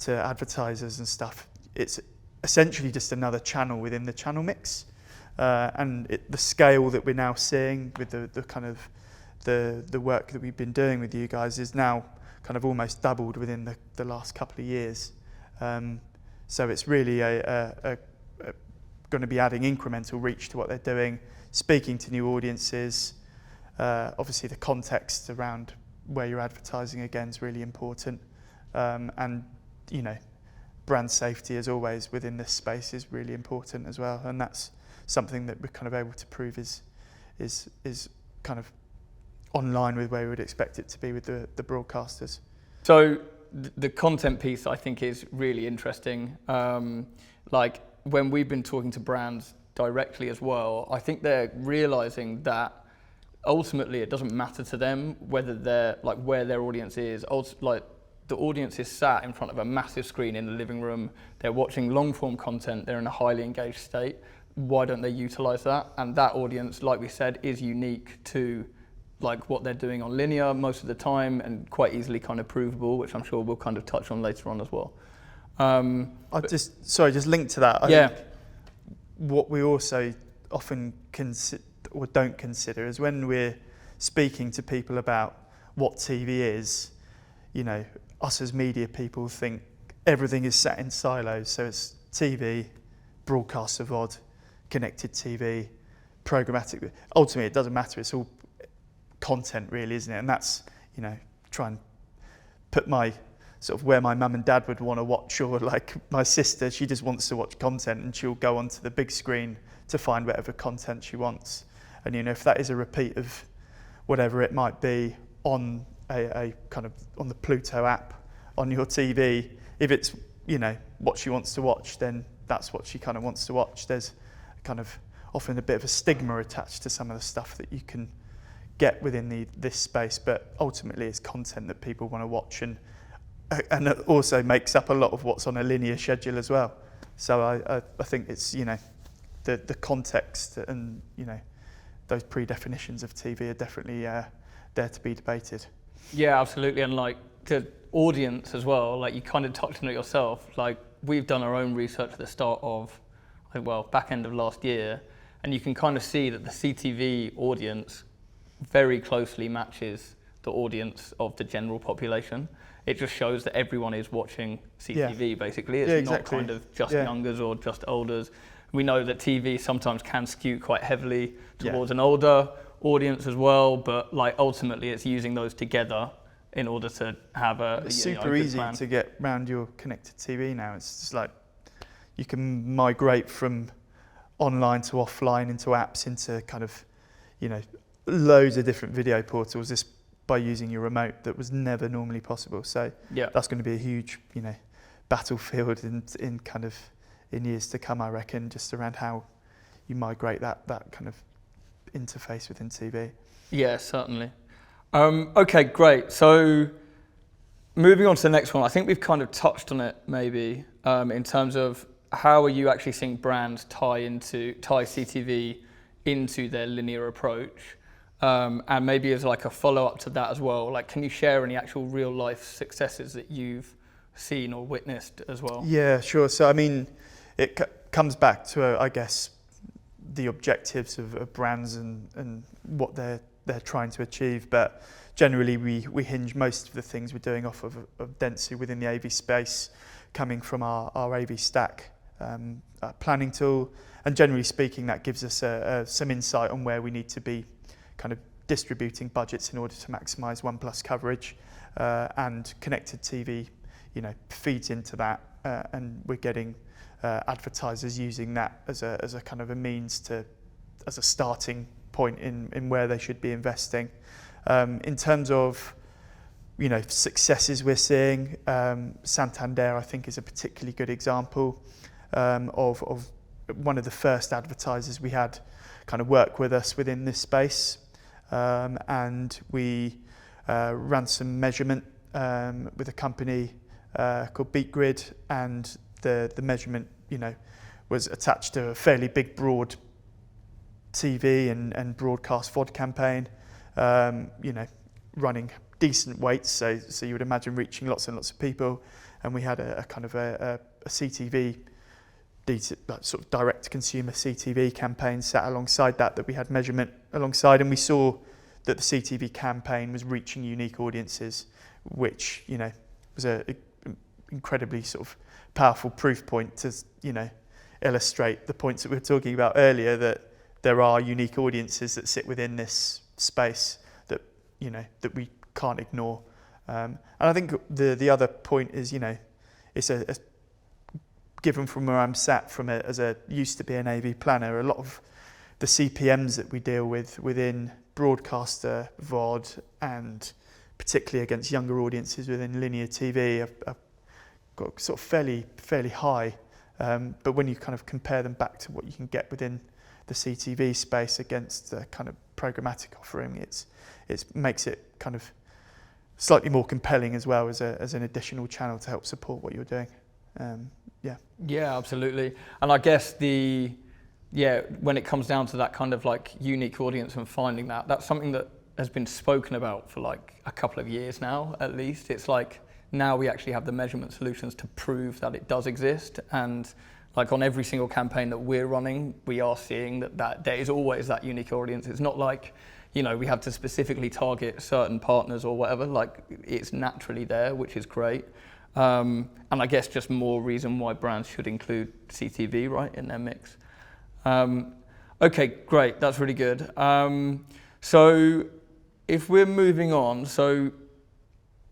advertisers and stuff, it's essentially just another channel within the channel mix. And the scale that we're now seeing with the kind of the work that we've been doing with you guys is now kind of almost doubled within the last couple of years. So it's really going to be adding incremental reach to what they're doing, speaking to new audiences. Obviously the context around where you're advertising again is really important. And, you know, brand safety as always within this space is really important as well. And that's something that we're kind of able to prove is kind of online with where we would expect it to be with the broadcasters. So the content piece I think is really interesting. Like when we've been talking to brands directly as well, I think they're realizing that ultimately it doesn't matter to them whether they're like where their audience is. Like the audience is sat in front of a massive screen in the living room, they're watching long form content, they're in a highly engaged state. Why don't they utilize that? And that audience, like we said, is unique to like what they're doing on linear most of the time, and quite easily kind of provable, which I'm sure we'll kind of touch on later on as well. Just linked to that. I think what we also often consider or don't consider is when we're speaking to people about what TV is, you know, us as media people think everything is sat in silos. So it's TV, broadcast of VOD, connected TV, programmatic. Ultimately, it doesn't matter. It's all content really, isn't it? And that's, you know, try and put my sort of where my mum and dad would want to watch, or like my sister, she just wants to watch content and she'll go onto the big screen to find whatever content she wants. And, you know, if that is a repeat of whatever it might be on a kind of on the Pluto app on your TV, if it's, you know, what she wants to watch, then that's what she kind of wants to watch. There's kind of often a bit of a stigma attached to some of the stuff that you can get within this space, but ultimately it's content that people want to watch, and it also makes up a lot of what's on a linear schedule as well. So I think it's, you know, the context and, you know, those predefinitions of TV are definitely there to be debated. Yeah, absolutely. And like the audience as well, like you kind of touched on it yourself, like we've done our own research at the start of, I think, well, back end of last year, and you can kind of see that the CTV audience very closely matches the audience of the general population. It just shows that everyone is watching CTV, basically. It's not kind of just youngers or just olders. We know that TV sometimes can skew quite heavily towards an older audience as well, but like ultimately it's using those together in order to have it's super easy plan to get around your connected TV now. It's just like you can migrate from online to offline into apps, into kind of, you know, loads of different video portals just by using your remote. That was never normally possible. So that's going to be a huge, you know, battlefield in kind of in years to come, I reckon, just around how you migrate that kind of interface within TV. Yeah, certainly. Okay, great. So moving on to the next one, I think we've kind of touched on it maybe in terms of how are you actually seeing brands tie CTV into their linear approach, and maybe as like a follow-up to that as well, like can you share any actual real life successes that you've seen or witnessed as well? Yeah, sure. So I mean, it comes back to I guess the objectives of brands and what they're trying to achieve. But generally, we hinge most of the things we're doing off of Dentsu within the AV space, coming from our AV stack planning tool. And generally speaking, that gives us some insight on where we need to be kind of distributing budgets in order to maximise 1+ coverage, and connected TV, feeds into that, and we're getting advertisers using that as a kind of a means as a starting point in where they should be investing. In terms of successes we're seeing, Santander I think is a particularly good example of one of the first advertisers we had kind of work with us within this space, and we ran some measurement with a company called BeatGrid, and the measurement was attached to a fairly big broad TV and broadcast VOD campaign, running decent weights, so you would imagine reaching lots and lots of people. And we had a kind of a CTV, sort of direct consumer CTV campaign sat alongside that we had measurement alongside, and we saw that the CTV campaign was reaching unique audiences, which was a incredibly sort of powerful proof point to illustrate the points that we were talking about earlier, that there are unique audiences that sit within this space that that we can't ignore. And I think the other point is it's a given from where I'm sat as a used to be an AV planner, a lot of the CPMs that we deal with within broadcaster VOD and particularly against younger audiences within linear TV have got sort of fairly high. But when you kind of compare them back to what you can get within the CTV space against the kind of programmatic offering, it makes it kind of slightly more compelling as well as an additional channel to help support what you're doing. Yeah, absolutely. And I guess when it comes down to that kind of like unique audience and finding that's something that has been spoken about for like a couple of years now, at least. It's like now we actually have the measurement solutions to prove that it does exist, and like on every single campaign that we're running, we are seeing that there is always that unique audience. It's not like we have to specifically target certain partners or whatever. Like it's naturally there, which is great. And I guess just more reason why brands should include CTV, right, in their mix. Okay, great, that's really good. So if we're moving on, so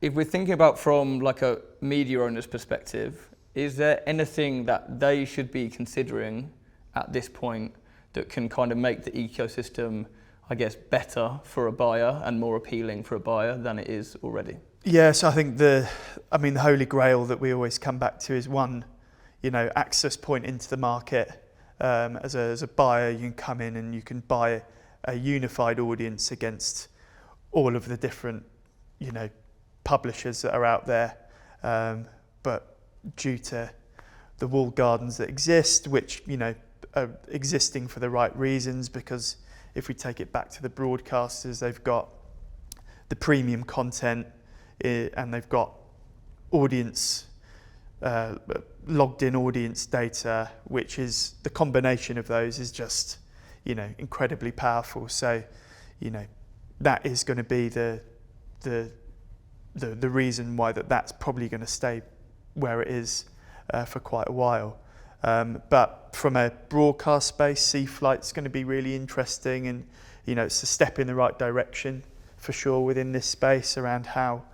if we're thinking about from like a media owner's perspective, is there anything that they should be considering at this point that can kind of make the ecosystem, I guess, better for a buyer and more appealing for a buyer than it is already? Yeah, so I think the holy grail that we always come back to is one, access point into the market. As a buyer, you can come in and you can buy a unified audience against all of the different, publishers that are out there. But due to the walled gardens that exist, which, are existing for the right reasons, because if we take it back to the broadcasters, they've got the premium content, and they've got audience, logged in audience data, which is the combination of those is just, incredibly powerful. So, that is going to be the reason why that's probably going to stay where it is for quite a while. But from a broadcast space, C-Flight's going to be really interesting, and it's a step in the right direction for sure within this space around how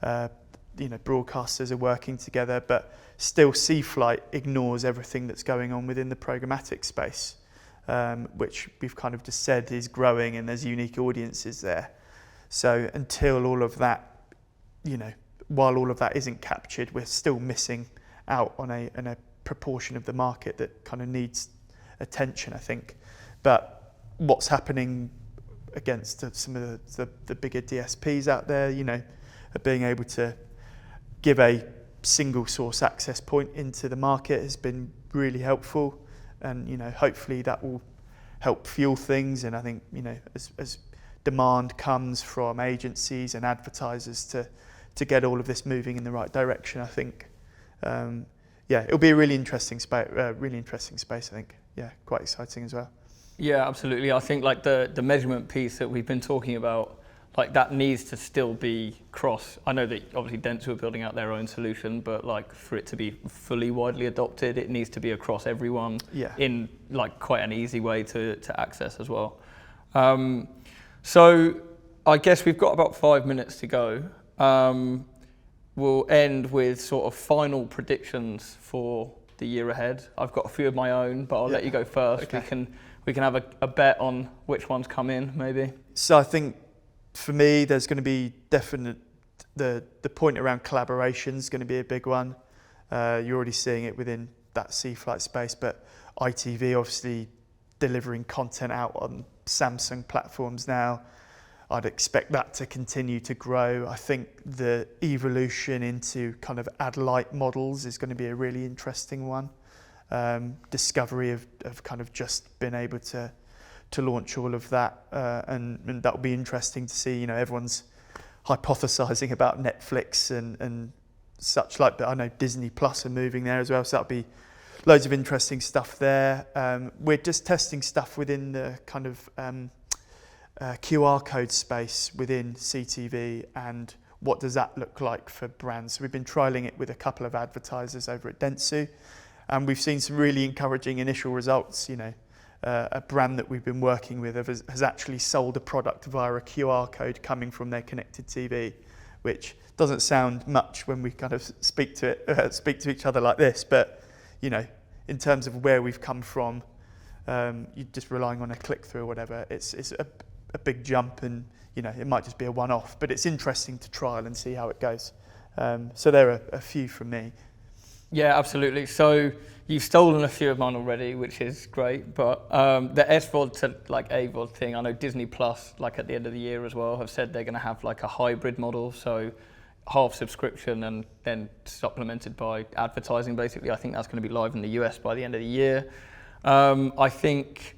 broadcasters are working together, but still C-Flight ignores everything that's going on within the programmatic space, which we've kind of just said is growing and there's unique audiences there. So until all of that, while all of that isn't captured, we're still missing out on a proportion of the market that kind of needs attention, I think. But what's happening against some of the bigger DSPs out there, being able to give a single source access point into the market has been really helpful, and hopefully that will help fuel things. And I think as demand comes from agencies and advertisers to get all of this moving in the right direction, I think it'll be a really interesting space. I think, quite exciting as well. Yeah, absolutely. I think like the measurement piece that we've been talking about, like that needs to still be cross. I know that obviously Dentsu are building out their own solution, but like for it to be fully widely adopted, it needs to be across everyone in like quite an easy way to access as well. So I guess we've got about 5 minutes to go. We'll end with sort of final predictions for the year ahead. I've got a few of my own, but I'll let you go first. Okay. We can have a bet on which ones come in, maybe. So I think for me, there's going to be definite the point around collaboration is going to be a big one. You're already seeing it within that C-Flight space, but ITV obviously delivering content out on Samsung platforms now. I'd expect that to continue to grow. I think the evolution into kind of ad-light models is going to be a really interesting one. Discovery of kind of just being able to launch all of that, and that will be interesting to see. You know, everyone's hypothesizing about Netflix and such like, but I know Disney Plus are moving there as well, so that'll be loads of interesting stuff there. We're just testing stuff within the kind of QR code space within CTV, and what does that look like for brands. So we've been trialling it with a couple of advertisers over at Dentsu, and we've seen some really encouraging initial results. You know, a brand that we've been working with has actually sold a product via a QR code coming from their connected TV, which doesn't sound much when we kind of speak to each other like this, but you know, in terms of where we've come from, you're just relying on a click-through or whatever. It's a big jump, and you know, it might just be a one-off, but it's interesting to trial and see how it goes. So there are a few from me. Yeah, absolutely. So you've stolen a few of mine already, which is great. But the SVOD to like AVOD thing, I know Disney Plus, like at the end of the year as well, have said they're going to have like a hybrid model. So half subscription and then supplemented by advertising, basically. I think that's going to be live in the US by the end of the year. I think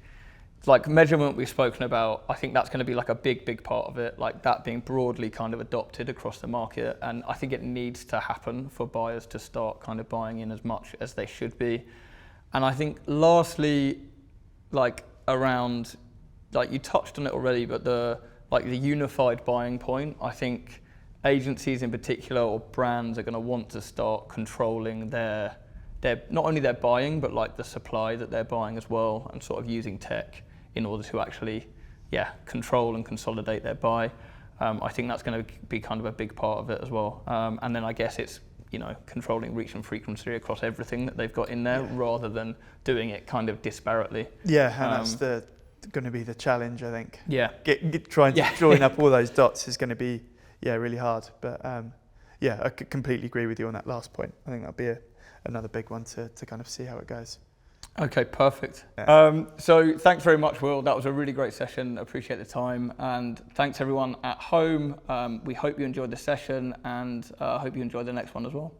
like measurement we've spoken about, I think that's going to be like a big part of it, like that being broadly kind of adopted across the market. And I think it needs to happen for buyers to start kind of buying in as much as they should be. And I think lastly, like around, like you touched on it already, but the unified buying point, I think agencies in particular or brands are going to want to start controlling their not only their buying, but like the supply that they're buying as well, and sort of using tech in order to actually, control and consolidate their buy. I think that's going to be kind of a big part of it as well. And then I guess it's, you know, controlling reach and frequency across everything that they've got in there, rather than doing it kind of disparately. Yeah, and that's going to be the challenge, I think. Yeah. Trying to join up all those dots is going to be, really hard. But I completely agree with you on that last point. I think that'll be another big one to kind of see how it goes. Okay, perfect. Yeah. So thanks very much, Will. That was a really great session. Appreciate the time. And thanks everyone at home. We hope you enjoyed the session, and I hope you enjoy the next one as well.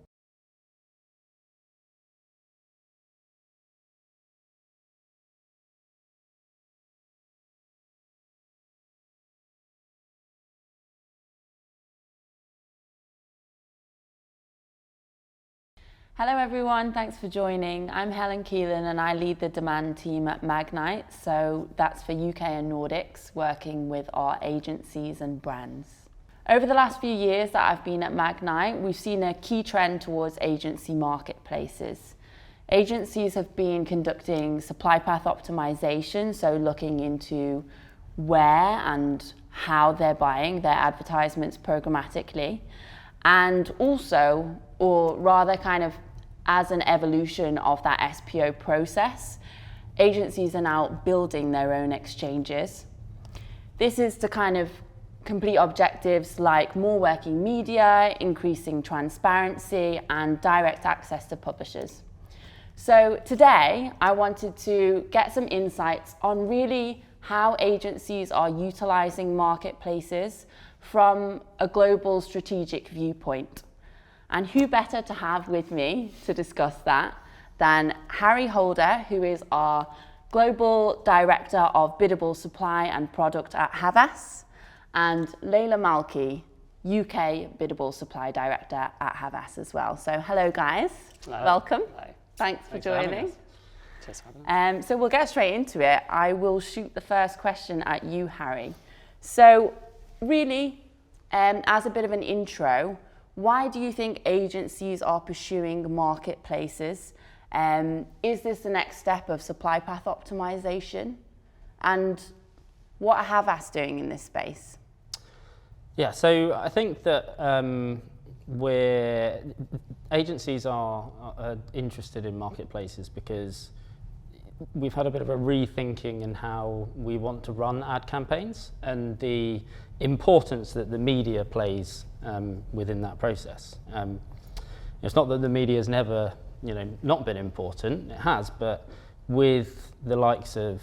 Hello everyone, thanks for joining. I'm Helen Keelan and I lead the demand team at Magnite. So that's for UK and Nordics, working with our agencies and brands. Over the last few years that I've been at Magnite, we've seen a key trend towards agency marketplaces. Agencies have been conducting supply path optimization, so looking into where and how they're buying their advertisements programmatically, and also, or rather kind of as an evolution of that SPO process, agencies are now building their own exchanges. This is to kind of complete objectives like more working media, increasing transparency, and direct access to publishers. So today, I wanted to get some insights on really how agencies are utilizing marketplaces from a global strategic viewpoint. And who better to have with me to discuss that than Harry Holder, who is our Global Director of Biddable Supply and Product at Havas, and Leila Malki, UK Biddable Supply Director at Havas as well. So hello guys, welcome. Hi. Thanks for joining. Cheers for having us. So we'll get straight into it. I will shoot the first question at you, Harry. So really, as a bit of an intro, why do you think agencies are pursuing marketplaces? Is this the next step of supply path optimization? And what are Havas doing in this space? Yeah, so I think that agencies are interested in marketplaces because we've had a bit of a rethinking in how we want to run ad campaigns and the importance that the media plays within that process. It's not that the media has never, not been important. It has, but with the likes of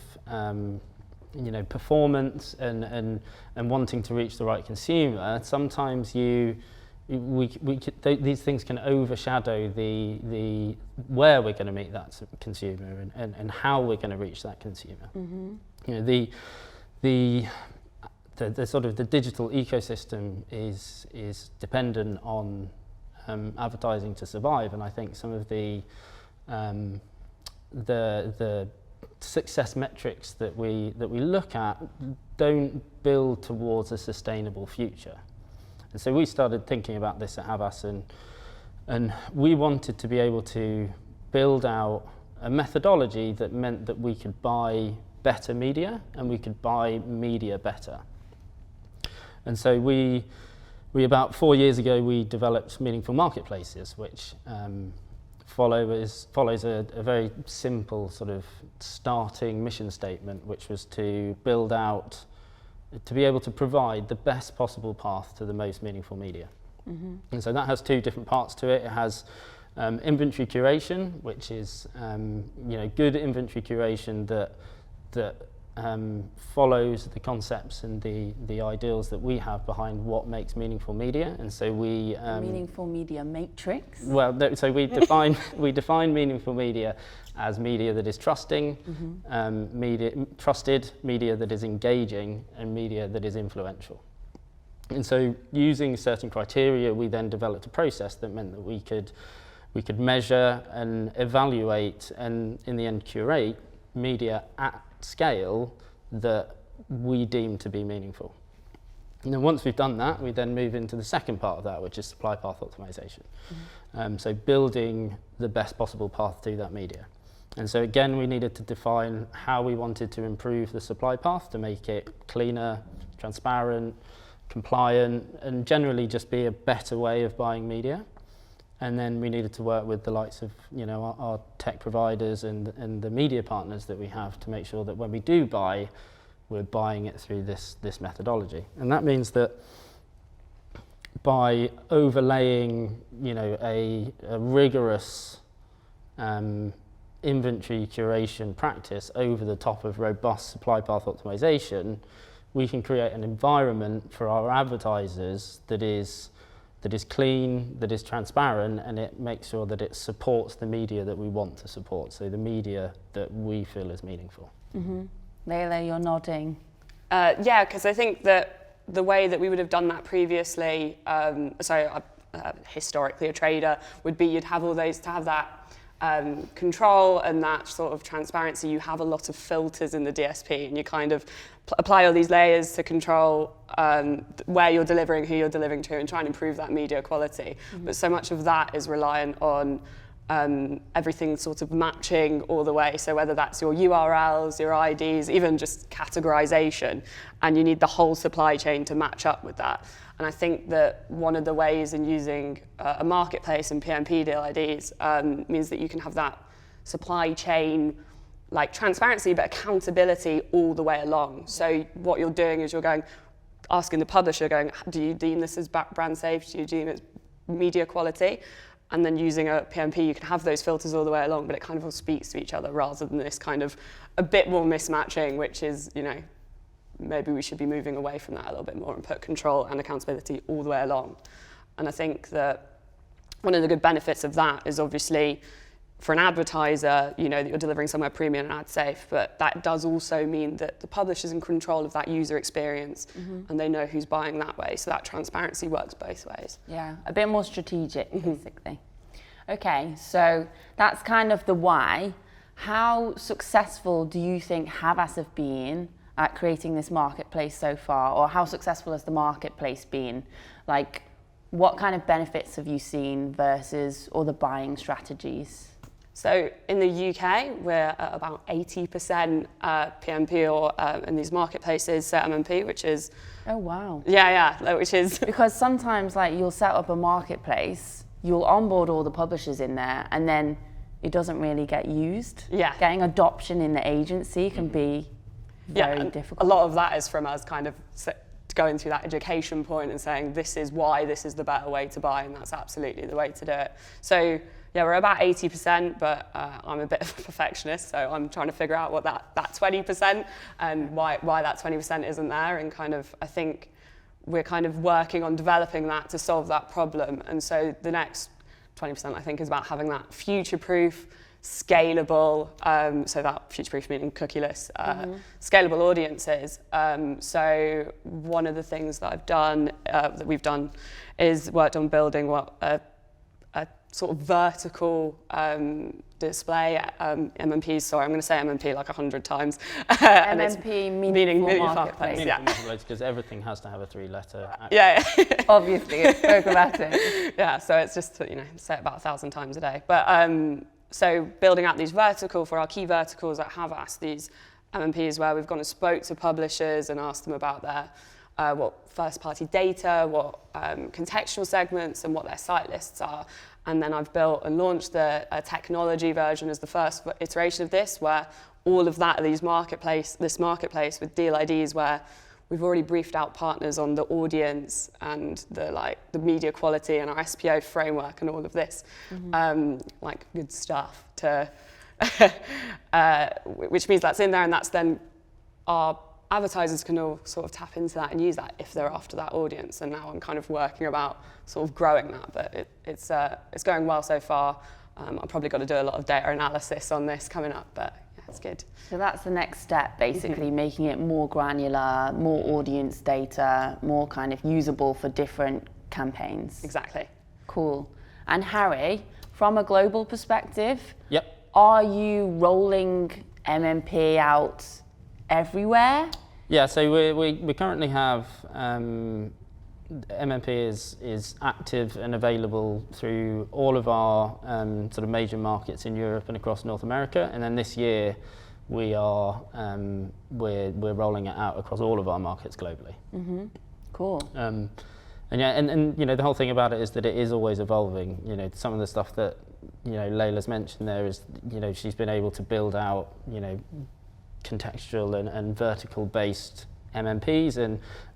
performance and wanting to reach the right consumer, sometimes these things can overshadow the where we're going to meet that consumer and how we're going to reach that consumer. Mm-hmm. The sort of the digital ecosystem is dependent on advertising to survive, and I think some of the success metrics that we look at don't build towards a sustainable future. And so we started thinking about this at Havas, and we wanted to be able to build out a methodology that meant that we could buy better media and we could buy media better. And so we about 4 years ago, we developed Meaningful Marketplaces, which follows a very simple sort of starting mission statement, which was to build out, to be able to provide the best possible path to the most meaningful media. Mm-hmm. And so that has two different parts to it. It has inventory curation, which is good inventory curation that follows the concepts and the ideals that we have behind what makes meaningful media. And so we meaningful media matrix. Well, so we define meaningful media as media that is trusting, mm-hmm. Trusted media that is engaging, and media that is influential. And so using certain criteria, we then developed a process that meant that we could measure and evaluate and in the end curate media at scale that we deem to be meaningful. And then once we've done that, we then move into the second part of that, which is supply path optimization. Mm-hmm. So building the best possible path to that media. And so again, we needed to define how we wanted to improve the supply path to make it cleaner, transparent, compliant, and generally just be a better way of buying media. And then we needed to work with the likes of our tech providers and the media partners that we have to make sure that when we do buy, we're buying it through this methodology. And that means that by overlaying a rigorous inventory curation practice over the top of robust supply path optimization, we can create an environment for our advertisers that is clean, that is transparent, and it makes sure that it supports the media that we want to support, so the media that we feel is meaningful. Mm-hmm. Leila, you're nodding. Yeah, because I think that the way that we would have done that previously, historically a trader, would be you'd have all those, to have that control and that sort of transparency, you have a lot of filters in the DSP, and you kind of apply all these layers to control where you're delivering, who you're delivering to, and try and improve that media quality. Mm-hmm. But so much of that is reliant on everything sort of matching all the way. So whether that's your URLs, your IDs, even just categorization, and you need the whole supply chain to match up with that. And I think that one of the ways in using a marketplace and PMP deal IDs means that you can have that supply chain like transparency, but accountability all the way along. So what you're doing is you're asking the publisher, do you deem this as brand safe? Do you deem it media quality? And then using a PMP, you can have those filters all the way along, but it kind of all speaks to each other rather than this kind of a bit more mismatching, which is, maybe we should be moving away from that a little bit more and put control and accountability all the way along. And I think that one of the good benefits of that is obviously for an advertiser, that you're delivering somewhere premium and ad safe, but that does also mean that the publisher's in control of that user experience, mm-hmm. and they know who's buying that way. So that transparency works both ways. Yeah, a bit more strategic, basically. Okay, so that's kind of the why. How successful do you think Havas have been at creating this marketplace so far, or how successful has the marketplace been? Like, what kind of benefits have you seen versus other buying strategies? So in the UK, we're at about 80% PMP, or in these marketplaces, MMP, which is... Oh, wow. Yeah, which is... Because sometimes, like, you'll set up a marketplace, you'll onboard all the publishers in there, and then it doesn't really get used. Yeah. Getting adoption in the agency can be very difficult. A lot of that is from us kind of going through that education point and saying, this is why this is the better way to buy, and that's absolutely the way to do it. So yeah, we're about 80%, but I'm a bit of a perfectionist, so I'm trying to figure out what that 20% and why that 20% isn't there, and kind of, I think we're kind of working on developing that to solve that problem. And so the next 20% I think is about having that future-proof, scalable, so that future-proof meaning cookieless, scalable audiences. So one of the things that I've done, that we've done, is worked on building a sort of vertical display, MMPs. Sorry, I'm going to say MMP like 100 times. MMP meaning marketplace. Yeah. Because everything has to have a 3-letter acronym. Yeah. Obviously, it's programmatic. Yeah, so it's just, say it about 1,000 times a day. But so building out these for our key verticals that have asked these MMPs, where we've gone and spoke to publishers and asked them about their what first-party data, what contextual segments, and what their site lists are. And then I've built and launched a technology version as the first iteration of this, where all of that, this marketplace with deal IDs, where we've already briefed out partners on the audience and the media quality and our SPO framework and all of this, good stuff to, which means that's in there, and that's then our advertisers can all sort of tap into that and use that if they're after that audience. And now I'm kind of working about sort of growing that, but it's going well so far. I've probably got to do a lot of data analysis on this coming up, but yeah, it's good. So that's the next step, basically, making it more granular, more audience data, more kind of usable for different campaigns. Exactly. Cool. And Harry, from a global perspective, Yep. are you rolling MMP out everywhere? Yeah, so we currently have MMP is active and available through all of our sort of major markets in Europe and across North America, and then this year we're rolling it out across all of our markets globally. Cool. And the whole thing about it is that it is always evolving. Some of the stuff that Layla's mentioned there is she's been able to build out contextual and vertical based MMPs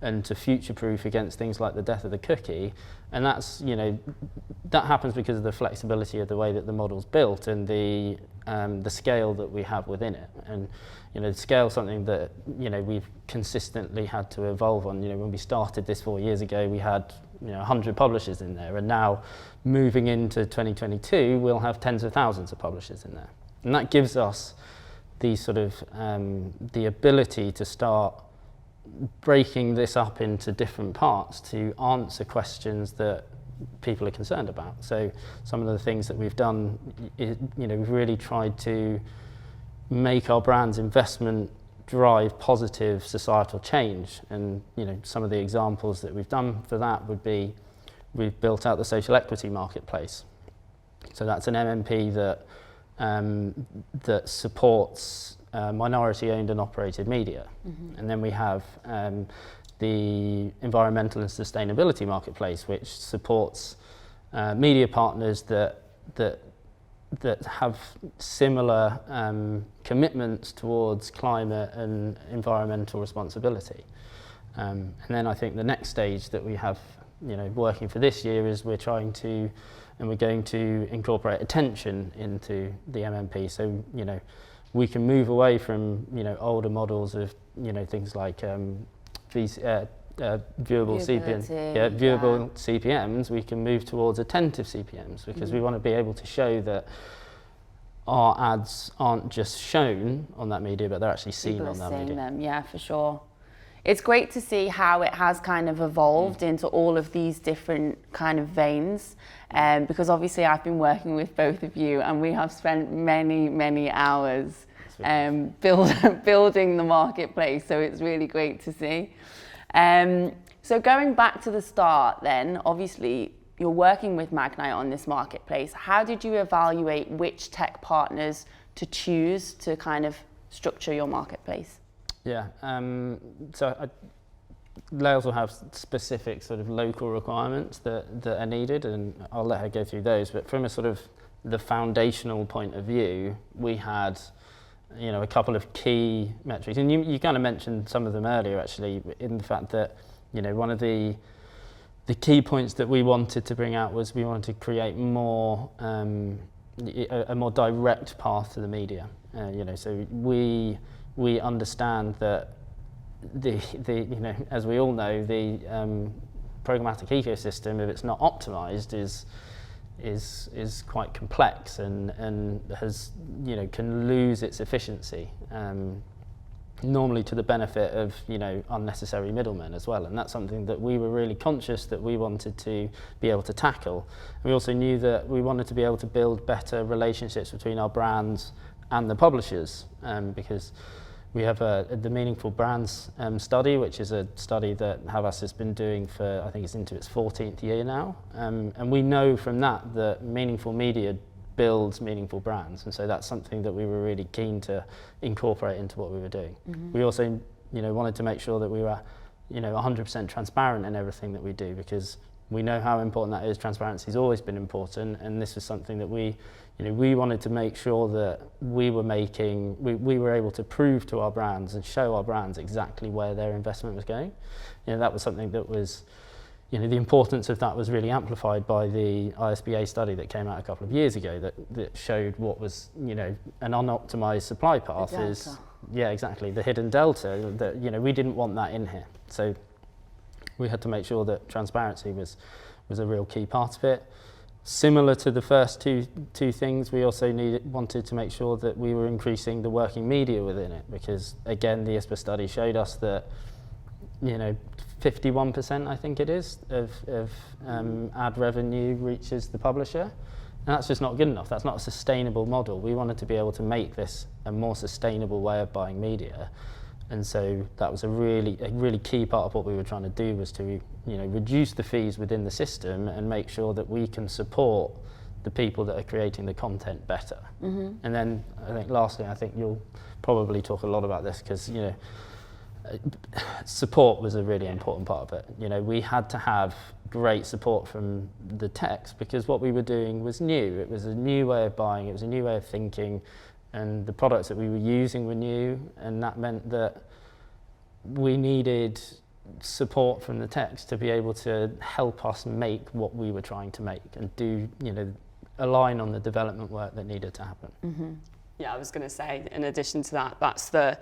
and to future-proof against things like the death of the cookie, and that's that happens because of the flexibility of the way that the model's built and the scale that we have within it. And the scale is something that we've consistently had to evolve on. When we started this 4 years ago, we had 100 publishers in there, and now moving into 2022, we'll have tens of thousands of publishers in there, and that gives us the sort of the ability to start breaking this up into different parts to answer questions that people are concerned about. So some of the things that we've done is, we've really tried to make our brand's investment drive positive societal change. And some of the examples that we've done for that would be, we've built out the social equity marketplace. So that's an MMP that supports minority-owned and operated media. And then we have the environmental and sustainability marketplace, which supports media partners that have similar commitments towards climate and environmental responsibility. And then I think the next stage that we have working for this year is we're going to incorporate attention into the MMP. So we can move away from older models of things like viewable CPMs. We can move towards attentive CPMs because we want to be able to show that our ads aren't just shown on that media, but they're actually seen on that media. Them. Yeah, for sure. It's great to see how it has kind of evolved into all of these different kind of veins, because obviously I've been working with both of you and we have spent many hours building the marketplace, so it's really great to see. So going back to the start then, obviously you're working with Magnite on this marketplace. How did you evaluate which tech partners to choose to kind of structure your marketplace? Yeah, Laels will have specific sort of local requirements that are needed, and I'll let her go through those. But from a sort of the foundational point of view, we had, you know, a couple of key metrics, and you kind of mentioned some of them earlier actually, in the fact that, you know, one of the key points that we wanted to bring out was we wanted to create more a more direct path to the media. You know, so we understand that the you know, as we all know, the programmatic ecosystem, if it's not optimized, is quite complex and has, you know, can lose its efficiency, normally to the benefit of, you know, unnecessary middlemen as well. And that's something that we were really conscious that we wanted to be able to tackle. We also knew that we wanted to be able to build better relationships between our brands and the publishers, because we have the Meaningful Brands study, which is a study that Havas has been doing for, I think it's into its 14th year now. And we know from that meaningful media builds meaningful brands. And so that's something that we were really keen to incorporate into what we were doing. Mm-hmm. We also, you know, wanted to make sure that we were, you know, 100% transparent in everything that we do, because we know how important that is. Transparency has always been important, and this was something that we wanted to make sure that we were able to prove to our brands and show our brands exactly where their investment was going. You know, that was something that was, you know, the importance of that was really amplified by the ISBA study that came out a couple of years ago that showed what was, you know, an unoptimized supply path is, yeah, exactly, the hidden delta, that, you know, we didn't want that in here. So we had to make sure that transparency was a real key part of it. Similar to the first two things, we also wanted to make sure that we were increasing the working media within it, because again, the ISBA study showed us that, you know, 51%, I think it is, of ad revenue reaches the publisher. And that's just not good enough. That's not a sustainable model. We wanted to be able to make this a more sustainable way of buying media. And so that was a really key part of what we were trying to do, was to, you know, reduce the fees within the system and make sure that we can support the people that are creating the content better. Mm-hmm. And then I think lastly, I think you'll probably talk a lot about this, because, you know, support was a really important part of it. You know, we had to have great support from the techs, because what we were doing was new. It was a new way of buying, it was a new way of thinking, and the products that we were using were new, and that meant that we needed support from the techs to be able to help us make what we were trying to make and do, you know, align on the development work that needed to happen. Mm-hmm. Yeah, I was going to say, in addition to that, that's the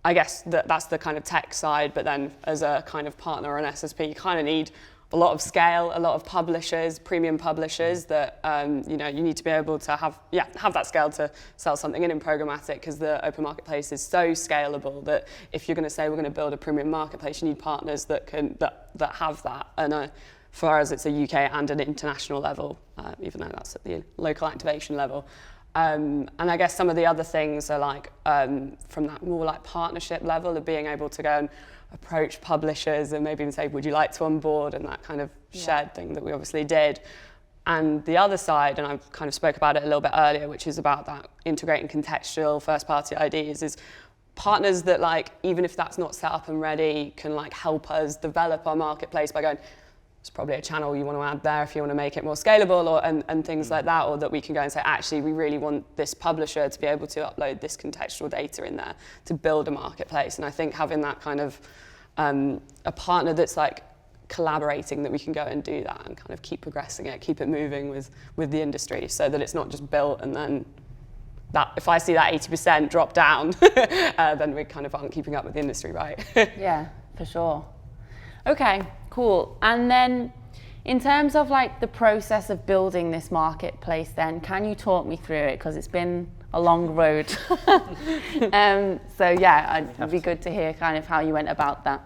I guess that's the kind of tech side, but then as a kind of partner or an SSP, you kind of need a lot of scale, a lot of publishers, premium publishers that, you know, you need to be able to have that scale to sell something in programmatic, because the open marketplace is so scalable that if you're going to say we're going to build a premium marketplace, you need partners that have that. And for us, it's a UK and an international level, even though that's at the local activation level. And I guess some of the other things are like from that more like partnership level of being able to go and approach publishers and maybe even say, would you like to onboard, and that kind of shared thing that we obviously did. And the other side, and I kind of spoke about it a little bit earlier, which is about that integrating contextual first-party IDs, is partners that, like, even if that's not set up and ready, can like help us develop our marketplace by going, there's probably a channel you want to add there if you want to make it more scalable, and things like that, or that we can go and say, actually, we really want this publisher to be able to upload this contextual data in there to build a marketplace. And I think having that kind of a partner that's like collaborating, that we can go and do that and kind of keep progressing it, keep it moving with the industry, so that it's not just built and then that if I see that 80% drop down, then we kind of aren't keeping up with the industry, right? Yeah, for sure. Okay, cool. And then in terms of like the process of building this marketplace, then can you talk me through it? Because it's been a long road. So yeah, it'd be good to hear kind of how you went about that.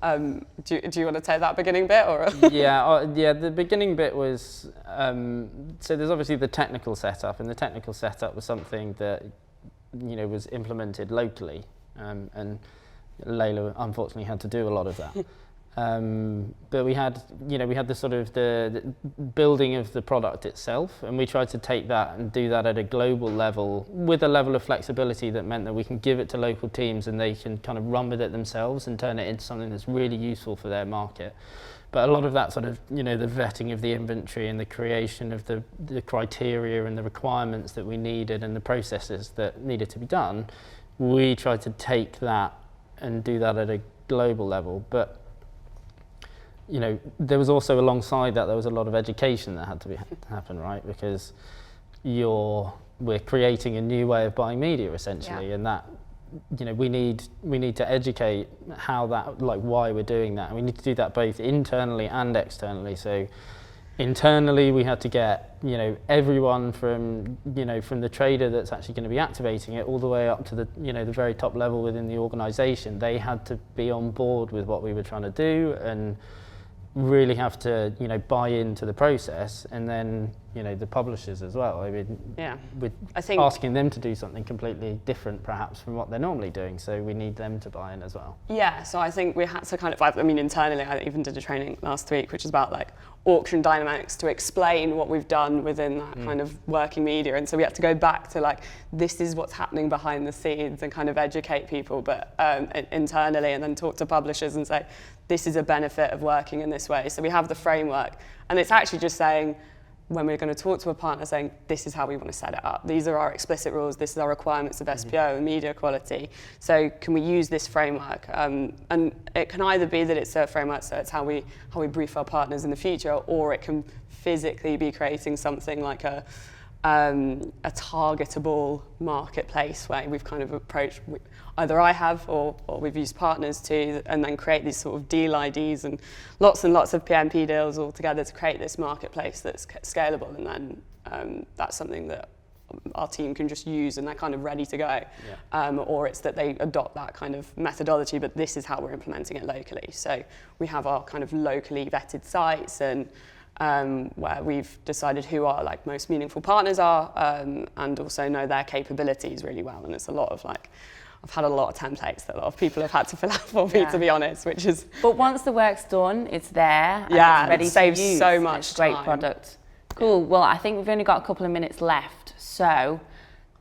Do you want to take that beginning bit, or? Yeah, the beginning bit was, so there's obviously the technical setup, and the technical setup was something that, was implemented locally, and Layla unfortunately had to do a lot of that. But we had the sort of the building of the product itself, and we tried to take that and do that at a global level with a level of flexibility that meant that we can give it to local teams and they can kind of run with it themselves and turn it into something that's really useful for their market. But a lot of that sort of, the vetting of the inventory and the creation of the criteria and the requirements that we needed and the processes that needed to be done, we tried to take that and do that at a global level. But there was also alongside that, there was a lot of education that had to happen, right? Because we're creating a new way of buying media essentially, and that, we need to educate how that, like why we're doing that. And we need to do that both internally and externally. So internally, we had to get, everyone from the trader that's actually going to be activating it all the way up to the, the very top level within the organization. They had to be on board with what we were trying to do and really have to, buy into the process, and then, the publishers as well. I mean, we're asking them to do something completely different perhaps from what they're normally doing, so we need them to buy in as well. Yeah, so I think we had to kind of, internally, I even did a training last week, which is about like auction dynamics to explain what we've done within that kind of working media. And so we had to go back to like, this is what's happening behind the scenes and kind of educate people, but internally, and then talk to publishers and say, this is a benefit of working in this way. So we have the framework, and it's actually just saying, when we're going to talk to a partner, saying, this is how we want to set it up. These are our explicit rules. This is our requirements of SPO and media quality. So can we use this framework? And it can either be that it's a framework, so it's how we brief our partners in the future, or it can physically be creating something like a targetable marketplace where we've kind of approached, either I have or we've used partners to, and then create these sort of deal IDs and lots of PMP deals all together to create this marketplace that's scalable. And then that's something that our team can just use and they're kind of ready to go. Or it's that they adopt that kind of methodology, but this is how we're implementing it locally. So we have our kind of locally vetted sites, and where we've decided who our like most meaningful partners are, and also know their capabilities really well. And it's a lot of like, I've had a lot of templates that a lot of people have had to fill out for me, to be honest, which is... But once the work's done, it's there, and it's ready it saves to use. So much it's a great time. Product. Cool, well, I think we've only got a couple of minutes left. So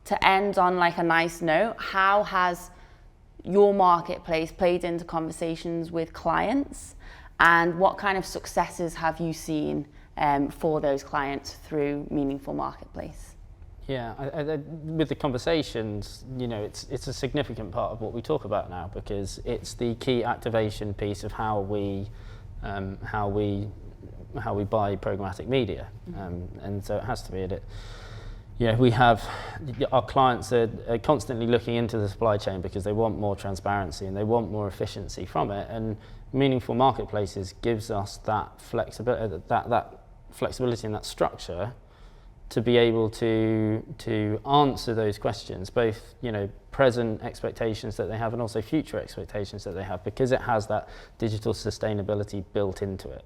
to end on like a nice note, how has your marketplace played into conversations with clients? And what kind of successes have you seen for those clients through Meaningful Marketplace? Yeah, with the conversations, it's a significant part of what we talk about now, because it's the key activation piece of how we buy programmatic media, and so it has to be at it. We have our clients are constantly looking into the supply chain because they want more transparency and they want more efficiency from it, and Meaningful Marketplaces gives us that flexibility, that flexibility and that structure to be able to answer those questions, both present expectations that they have and also future expectations that they have, because it has that digital sustainability built into it.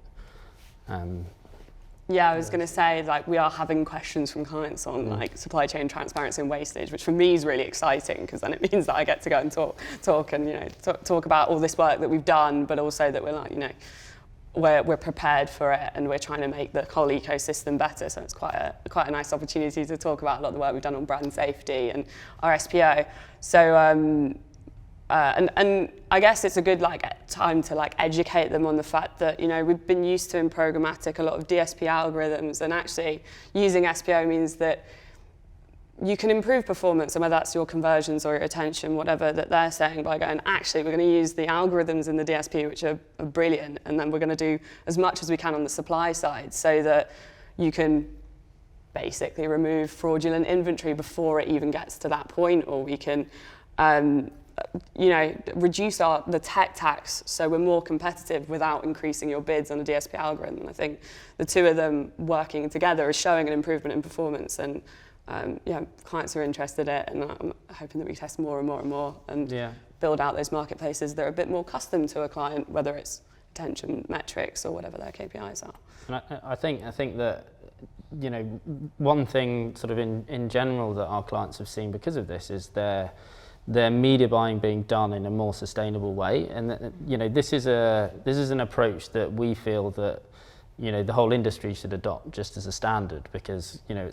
Yeah, I was going to say, like, we are having questions from clients on like supply chain transparency and wastage, which for me is really exciting, because then it means that I get to go and talk and talk about all this work that we've done, but also that we're like we're prepared for it and we're trying to make the whole ecosystem better. So it's quite a nice opportunity to talk about a lot of the work we've done on brand safety and our SPO. So and I guess it's a good time to educate them on the fact that we've been used to in programmatic a lot of DSP algorithms, and actually using SPO means that you can improve performance, and whether that's your conversions or your attention, whatever that they're saying, by going, actually, we're going to use the algorithms in the DSP, which are brilliant, and then we're going to do as much as we can on the supply side so that you can basically remove fraudulent inventory before it even gets to that point, or we can reduce the tech tax so we're more competitive without increasing your bids on a DSP algorithm. And I think the two of them working together is showing an improvement in performance, and clients are interested in it, and I'm hoping that we test more and more and more and build out those marketplaces that are a bit more custom to a client, whether it's attention metrics or whatever their KPIs are. And I think that, you know, one thing sort of in general that our clients have seen because of this is their media buying being done in a more sustainable way, and that, you know, this is an approach that we feel that, you know, the whole industry should adopt just as a standard, because, you know,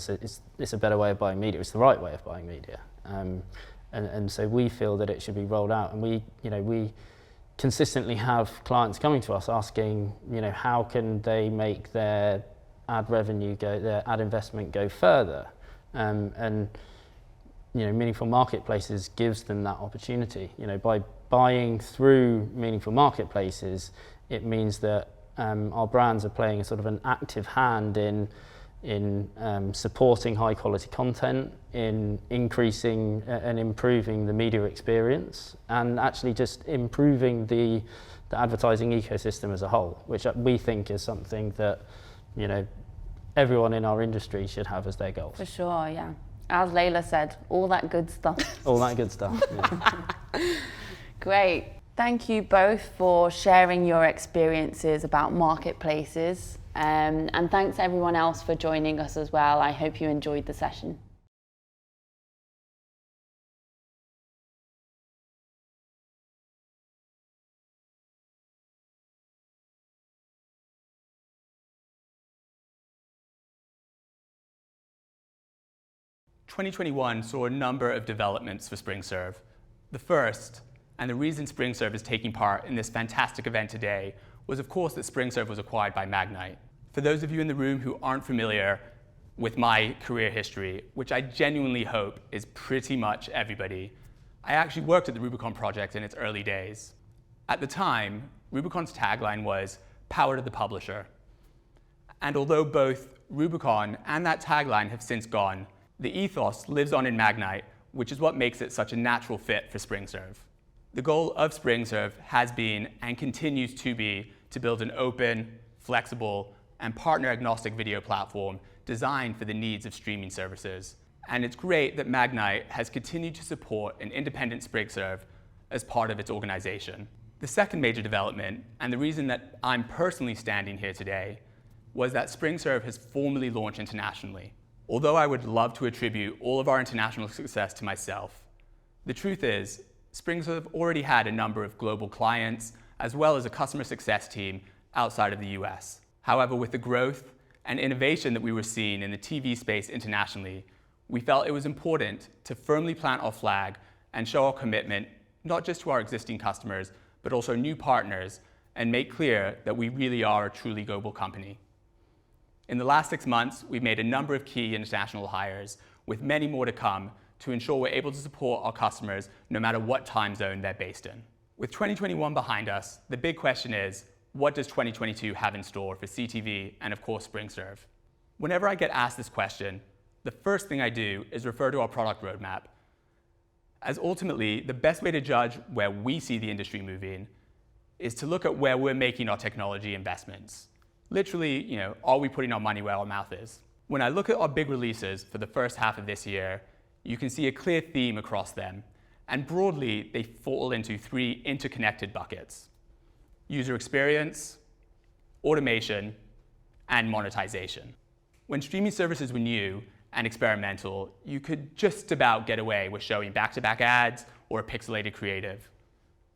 it's a better way of buying media. It's the right way of buying media, and so we feel that it should be rolled out. And we consistently have clients coming to us asking, you know, how can they make their ad revenue their ad investment go further, and you know, Meaningful Marketplaces gives them that opportunity. You know, by buying through Meaningful Marketplaces, it means that our brands are playing a sort of an active hand in supporting high quality content, in increasing and improving the media experience, and actually just improving the advertising ecosystem as a whole, which we think is something that, you know, everyone in our industry should have as their goals. For sure, yeah. As Layla said, all that good stuff. All that good stuff. Yeah. Great. Thank you both for sharing your experiences about marketplaces. And thanks everyone else for joining us as well. I hope you enjoyed the session. "2021 saw a number of developments for SpringServe. The first, and the reason SpringServe is taking part in this fantastic event today, was of course that SpringServe was acquired by Magnite. For those of you in the room who aren't familiar with my career history, which I genuinely hope is pretty much everybody, I actually worked at the Rubicon project in its early days. At the time, Rubicon's tagline was "Power to the Publisher." And although both Rubicon and that tagline have since gone, the ethos lives on in Magnite, which is what makes it such a natural fit for SpringServe. The goal of SpringServe has been and continues to be to build an open, flexible, and partner-agnostic video platform designed for the needs of streaming services. And it's great that Magnite has continued to support an independent SpringServe as part of its organization. The second major development, and the reason that I'm personally standing here today, was that SpringServe has formally launched internationally. Although I would love to attribute all of our international success to myself, the truth is, SpringServe already had a number of global clients, as well as a customer success team outside of the US. However, with the growth and innovation that we were seeing in the TV space internationally, we felt it was important to firmly plant our flag and show our commitment, not just to our existing customers, but also new partners, and make clear that we really are a truly global company. In the last 6 months, we've made a number of key international hires, with many more to come, to ensure we're able to support our customers no matter what time zone they're based in. With 2021 behind us, the big question is, what does 2022 have in store for CTV and of course SpringServe? Whenever I get asked this question, the first thing I do is refer to our product roadmap, as ultimately the best way to judge where we see the industry moving is to look at where we're making our technology investments. Literally, you know, are we putting our money where our mouth is? When I look at our big releases for the first half of this year, you can see a clear theme across them, and broadly, they fall into 3 interconnected buckets: user experience, automation, and monetization. When streaming services were new and experimental, you could just about get away with showing back-to-back ads or a pixelated creative.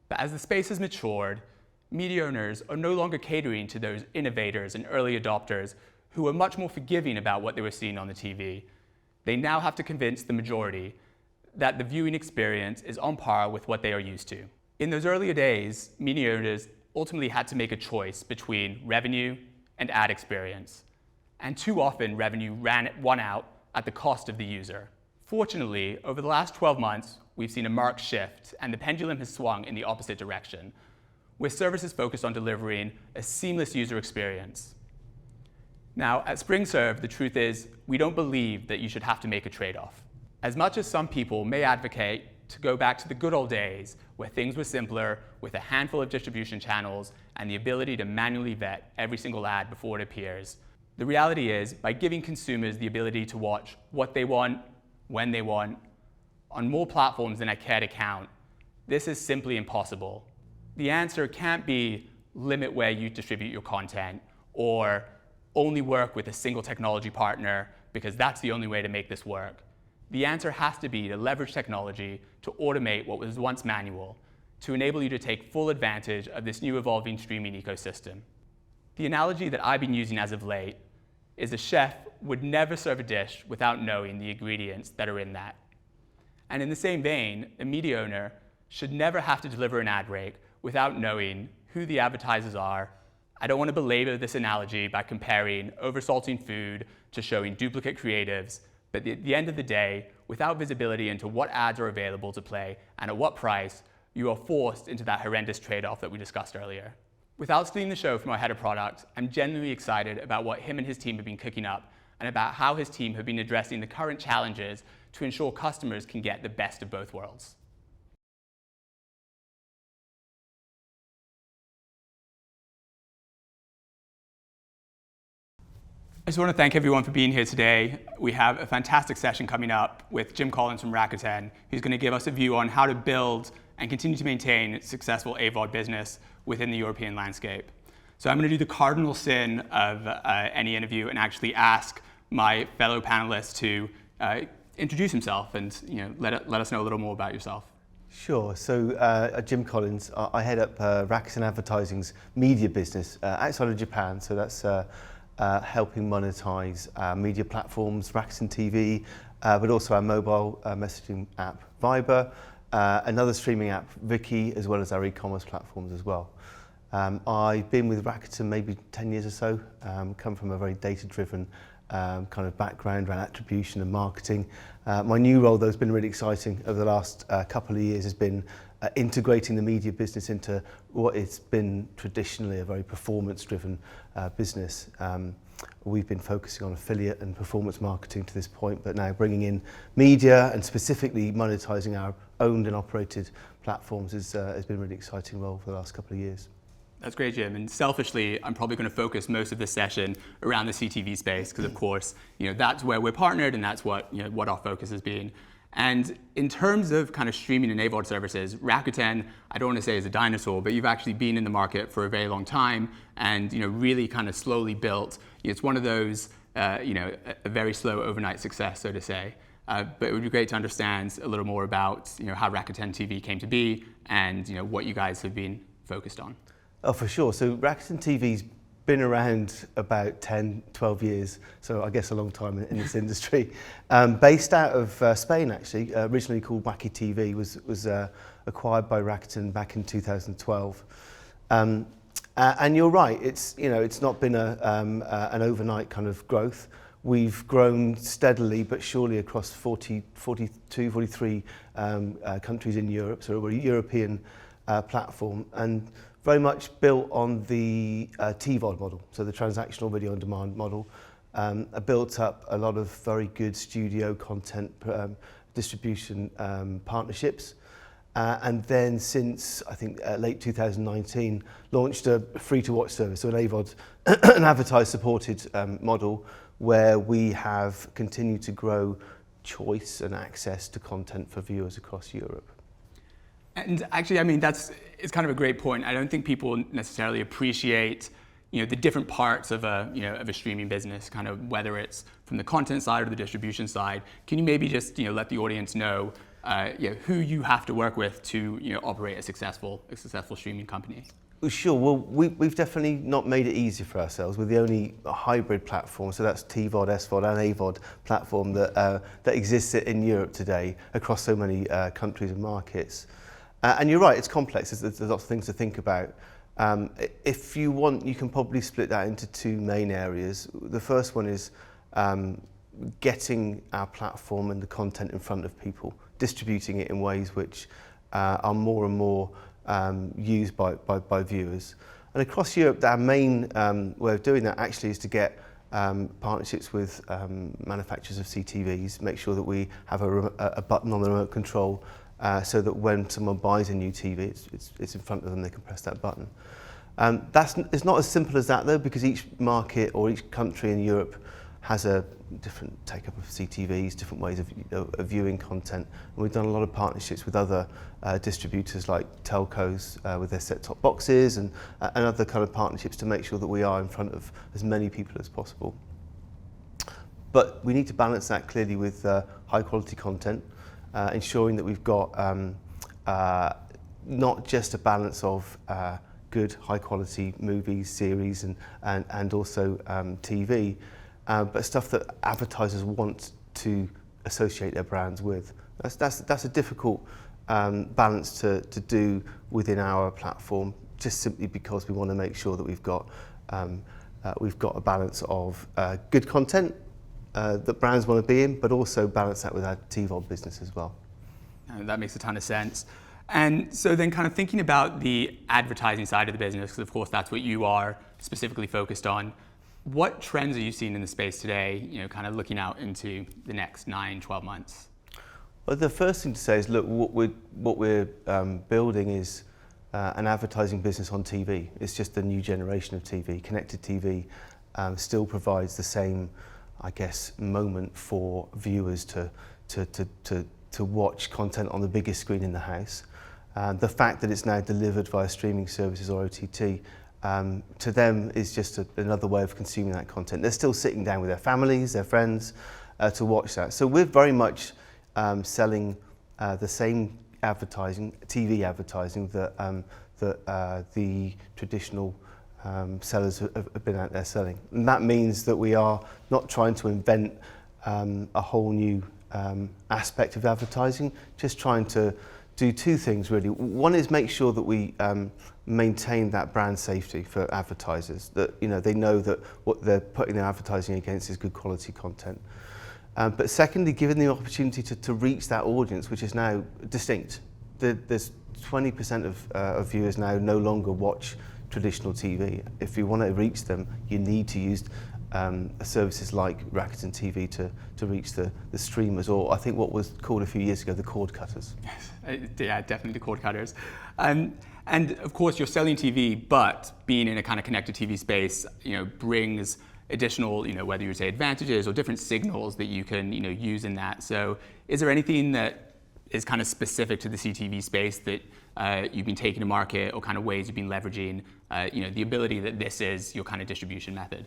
But as the space has matured, media owners are no longer catering to those innovators and early adopters who are much more forgiving about what they were seeing on the TV. They now have to convince the majority that the viewing experience is on par with what they are used to. In those earlier days, media owners ultimately had to make a choice between revenue and ad experience. And too often, revenue won out at the cost of the user. Fortunately, over the last 12 months, we've seen a marked shift, and the pendulum has swung in the opposite direction, with services focused on delivering a seamless user experience. Now, at SpringServe, the truth is, we don't believe that you should have to make a trade-off. As much as some people may advocate to go back to the good old days where things were simpler, with a handful of distribution channels and the ability to manually vet every single ad before it appears, The reality is, by giving consumers the ability to watch what they want, when they want, on more platforms than I care to count, this is simply impossible. The answer can't be limit where you distribute your content or only work with a single technology partner because that's the only way to make this work. The answer has to be to leverage technology to automate what was once manual, to enable you to take full advantage of this new evolving streaming ecosystem. The analogy that I've been using as of late is a chef would never serve a dish without knowing the ingredients that are in that. And in the same vein, a media owner should never have to deliver an ad break without knowing who the advertisers are. I don't want to belabor this analogy by comparing oversalting food to showing duplicate creatives, but at the end of the day, without visibility into what ads are available to play and at what price, you are forced into that horrendous trade-off that we discussed earlier. Without stealing the show from our head of product, I'm genuinely excited about what him and his team have been cooking up and about how his team have been addressing the current challenges to ensure customers can get the best of both worlds. I just want to thank everyone for being here today. We have a fantastic session coming up with Jim Collins from Raukten, who's going to give us a view on how to build and continue to maintain a successful AVOD business within the European landscape. So I'm going to do the cardinal sin of any interview and actually ask my fellow panelists to introduce himself and let us know a little more about yourself. Sure. So Jim Collins, I head up Raukten Advertising's media business outside of Japan. So that's helping monetize media platforms, Raukten TV, but also our mobile messaging app, Viber, another streaming app, Viki, as well as our e-commerce platforms as well. I've been with Raukten maybe 10 years or so, come from a very data-driven kind of background around attribution and marketing. My new role, though, has been really exciting over the last couple of years, has been integrating the media business into what it's been traditionally a very performance-driven business. We've been focusing on affiliate and performance marketing to this point, but now bringing in media and specifically monetizing our owned and operated platforms has been a really exciting role for the last couple of years. That's great, Jim. And selfishly, I'm probably going to focus most of this session around the CTV space because, of course, that's where we're partnered and that's what our focus has been. And in terms of kind of streaming and AVOD services, Raukten, I don't want to say is a dinosaur, but you've actually been in the market for a very long time and really kind of slowly built. It's one of those, a very slow overnight success, so to say. But it would be great to understand a little more about how Raukten TV came to be and what you guys have been focused on. Oh, for sure. So Raukten TV's been around about 10, 12 years, so I guess a long time in this industry. Based out of Spain, actually, originally called Wacky TV, was acquired by Raukten back in 2012. And you're right, it's not been an overnight kind of growth. We've grown steadily but surely across 42, 43 countries in Europe, so we're a European platform, and very much built on the TVOD model, so the transactional video on demand model. Built up a lot of very good studio content distribution partnerships. And then since, I think, late 2019, launched a free-to-watch service, so an AVOD, an advertiser-supported model, where we have continued to grow choice and access to content for viewers across Europe. And actually, it's kind of a great point. I don't think people necessarily appreciate, the different parts of a streaming business, kind of whether it's from the content side or the distribution side. Can you maybe just, let the audience know, who you have to work with to, operate a successful streaming company? Well, sure. Well, we've definitely not made it easy for ourselves. We're the only hybrid platform, so that's TVOD, SVOD, and AVOD platform that exists in Europe today across so many countries and markets. And you're right, it's complex. There's lots of things to think about. If you want, you can probably split that into two main areas. The first one is getting our platform and the content in front of people, distributing it in ways which are more and more used by viewers. And across Europe, our main way of doing that actually is to get partnerships with manufacturers of CTVs, make sure that we have a button on the remote control so that when someone buys a new TV, it's in front of them, they can press that button. It's not as simple as that though, because each market or each country in Europe has a different take-up of CTVs, different ways of viewing content. And we've done a lot of partnerships with other distributors like telcos with their set-top boxes and other kind of partnerships to make sure that we are in front of as many people as possible. But we need to balance that clearly with high-quality content, ensuring that we've got not just a balance of good, high-quality movies, series, and also TV, but stuff that advertisers want to associate their brands with. That's a difficult balance to do within our platform, just simply because we want to make sure that we've got a balance of good content that brands want to be in, but also balance that with our TVOD business as well. That makes a ton of sense. And so then kind of thinking about the advertising side of the business, because of course that's what you are specifically focused on, what trends are you seeing in the space today, kind of looking out into the next 9, 12 months? Well, the first thing to say is, look, what we're building is an advertising business on TV. It's just a new generation of TV. Connected TV still provides the same, I guess, moment for viewers to watch content on the biggest screen in the house. The fact that it's now delivered via streaming services or OTT, to them is just another way of consuming that content. They're still sitting down with their families, their friends, to watch that. So we're very much selling the same advertising, TV advertising that the traditional sellers have been out there selling. And that means that we are not trying to invent a whole new aspect of advertising, just trying to do two things really. One is make sure that we maintain that brand safety for advertisers, that they know that what they're putting their advertising against is good quality content. But secondly, given the opportunity to reach that audience, which is now distinct. There's 20% of viewers now no longer watch traditional TV. If you want to reach them, you need to use services like Raukten TV to reach the streamers, or I think what was called a few years ago the cord cutters. Yeah, definitely the cord cutters. And of course you're selling TV, but being in a kind of connected TV space, brings additional, whether you say advantages or different signals that you can, use in that. So is there anything that is kind of specific to the CTV space that you've been taking to market, or kind of ways you've been leveraging, the ability that this is your kind of distribution method?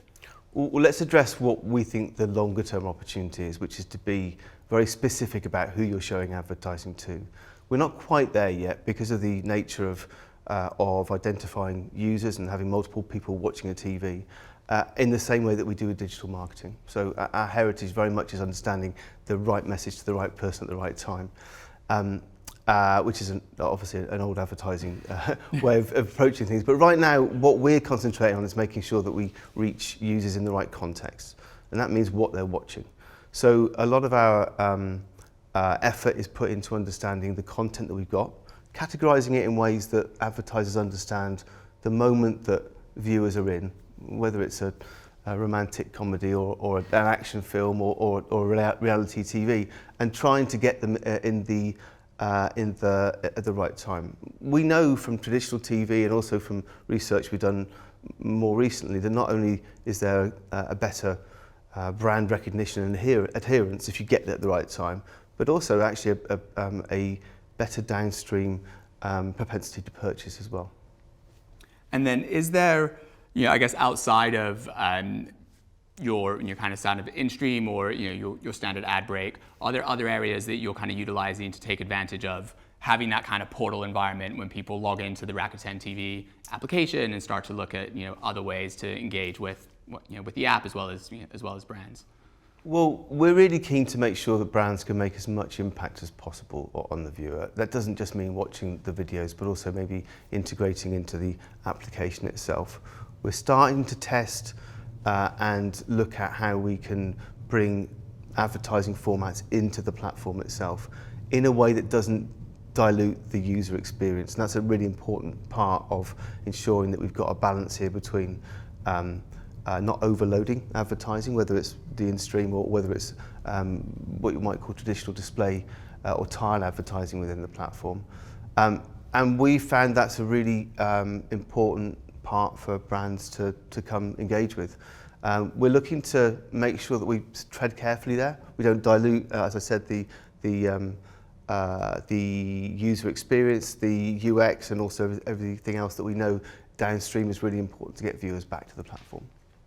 Well, let's address what we think the longer term opportunity is, which is to be very specific about who you're showing advertising to. We're not quite there yet because of the nature of identifying users and having multiple people watching a TV in the same way that we do with digital marketing. So our heritage very much is understanding the right message to the right person at the right time. Which is obviously an old advertising way of approaching things. But right now, what we're concentrating on is making sure that we reach users in the right context. And that means what they're watching. So a lot of our effort is put into understanding the content that we've got, categorizing it in ways that advertisers understand the moment that viewers are in, whether it's a romantic comedy or an action film or reality TV, and trying to get them at the right time. We know from traditional TV and also from research we've done more recently that not only is there a better brand recognition and adherence if you get there at the right time, but also actually a better downstream propensity to purchase as well. And then is there, I guess outside of your kind of standard in-stream or your standard ad break, are there other areas that you're kind of utilizing to take advantage of having that kind of portal environment when people log into the Raukten TV application and start to look at other ways to engage with with the app as well as brands? Well, we're really keen to make sure that brands can make as much impact as possible on the viewer. That doesn't just mean watching the videos, but also maybe integrating into the application itself. We're starting to test and look at how we can bring advertising formats into the platform itself in a way that doesn't dilute the user experience. And that's a really important part of ensuring that we've got a balance here between not overloading advertising, whether it's the in-stream or whether it's what you might call traditional display or tile advertising within the platform. And we found that's a really important part for brands to come engage with. We're looking to make sure that we tread carefully there. We don't dilute, as I said, the user experience, the UX, and also everything else that we know downstream is really important to get viewers back to the platform.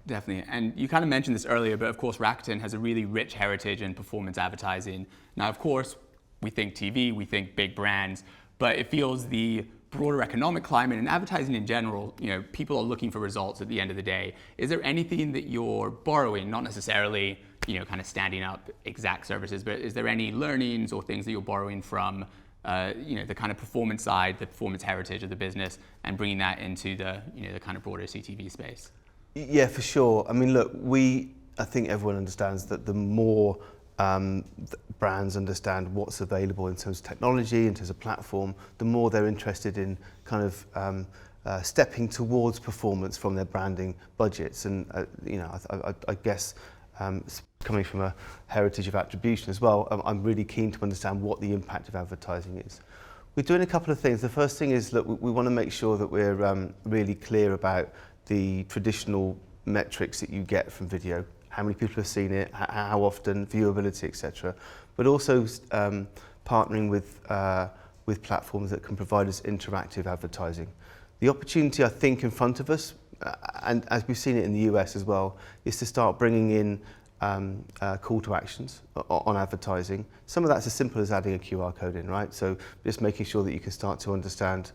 Definitely, and you kind of mentioned this earlier, but of course Raukten has a really rich heritage in performance advertising. Now, of course, we think TV, we think big brands, but it feels the broader economic climate and advertising in general, people are looking for results at the end of the day. Is there anything that you're borrowing, not necessarily, kind of standing up exact services, but is there any learnings or things that you're borrowing from, the kind of performance side, the performance heritage of the business, and bringing that into the, the kind of broader CTV space? Yeah, for sure. I mean, look, I think everyone understands that the more brands understand what's available in terms of technology, in terms of platform, the more they're interested in kind of stepping towards performance from their branding budgets. And I guess coming from a heritage of attribution as well, I'm really keen to understand what the impact of advertising is. We're doing a couple of things. The first thing is that we want to make sure that we're really clear about the traditional metrics that you get from video. How many people have seen it, how often, viewability, etc. But also partnering with platforms that can provide us interactive advertising. The opportunity, I think, in front of us, and as we've seen it in the US as well, is to start bringing in call to actions on advertising. Some of that's as simple as adding a QR code in, right? So just making sure that you can start to understand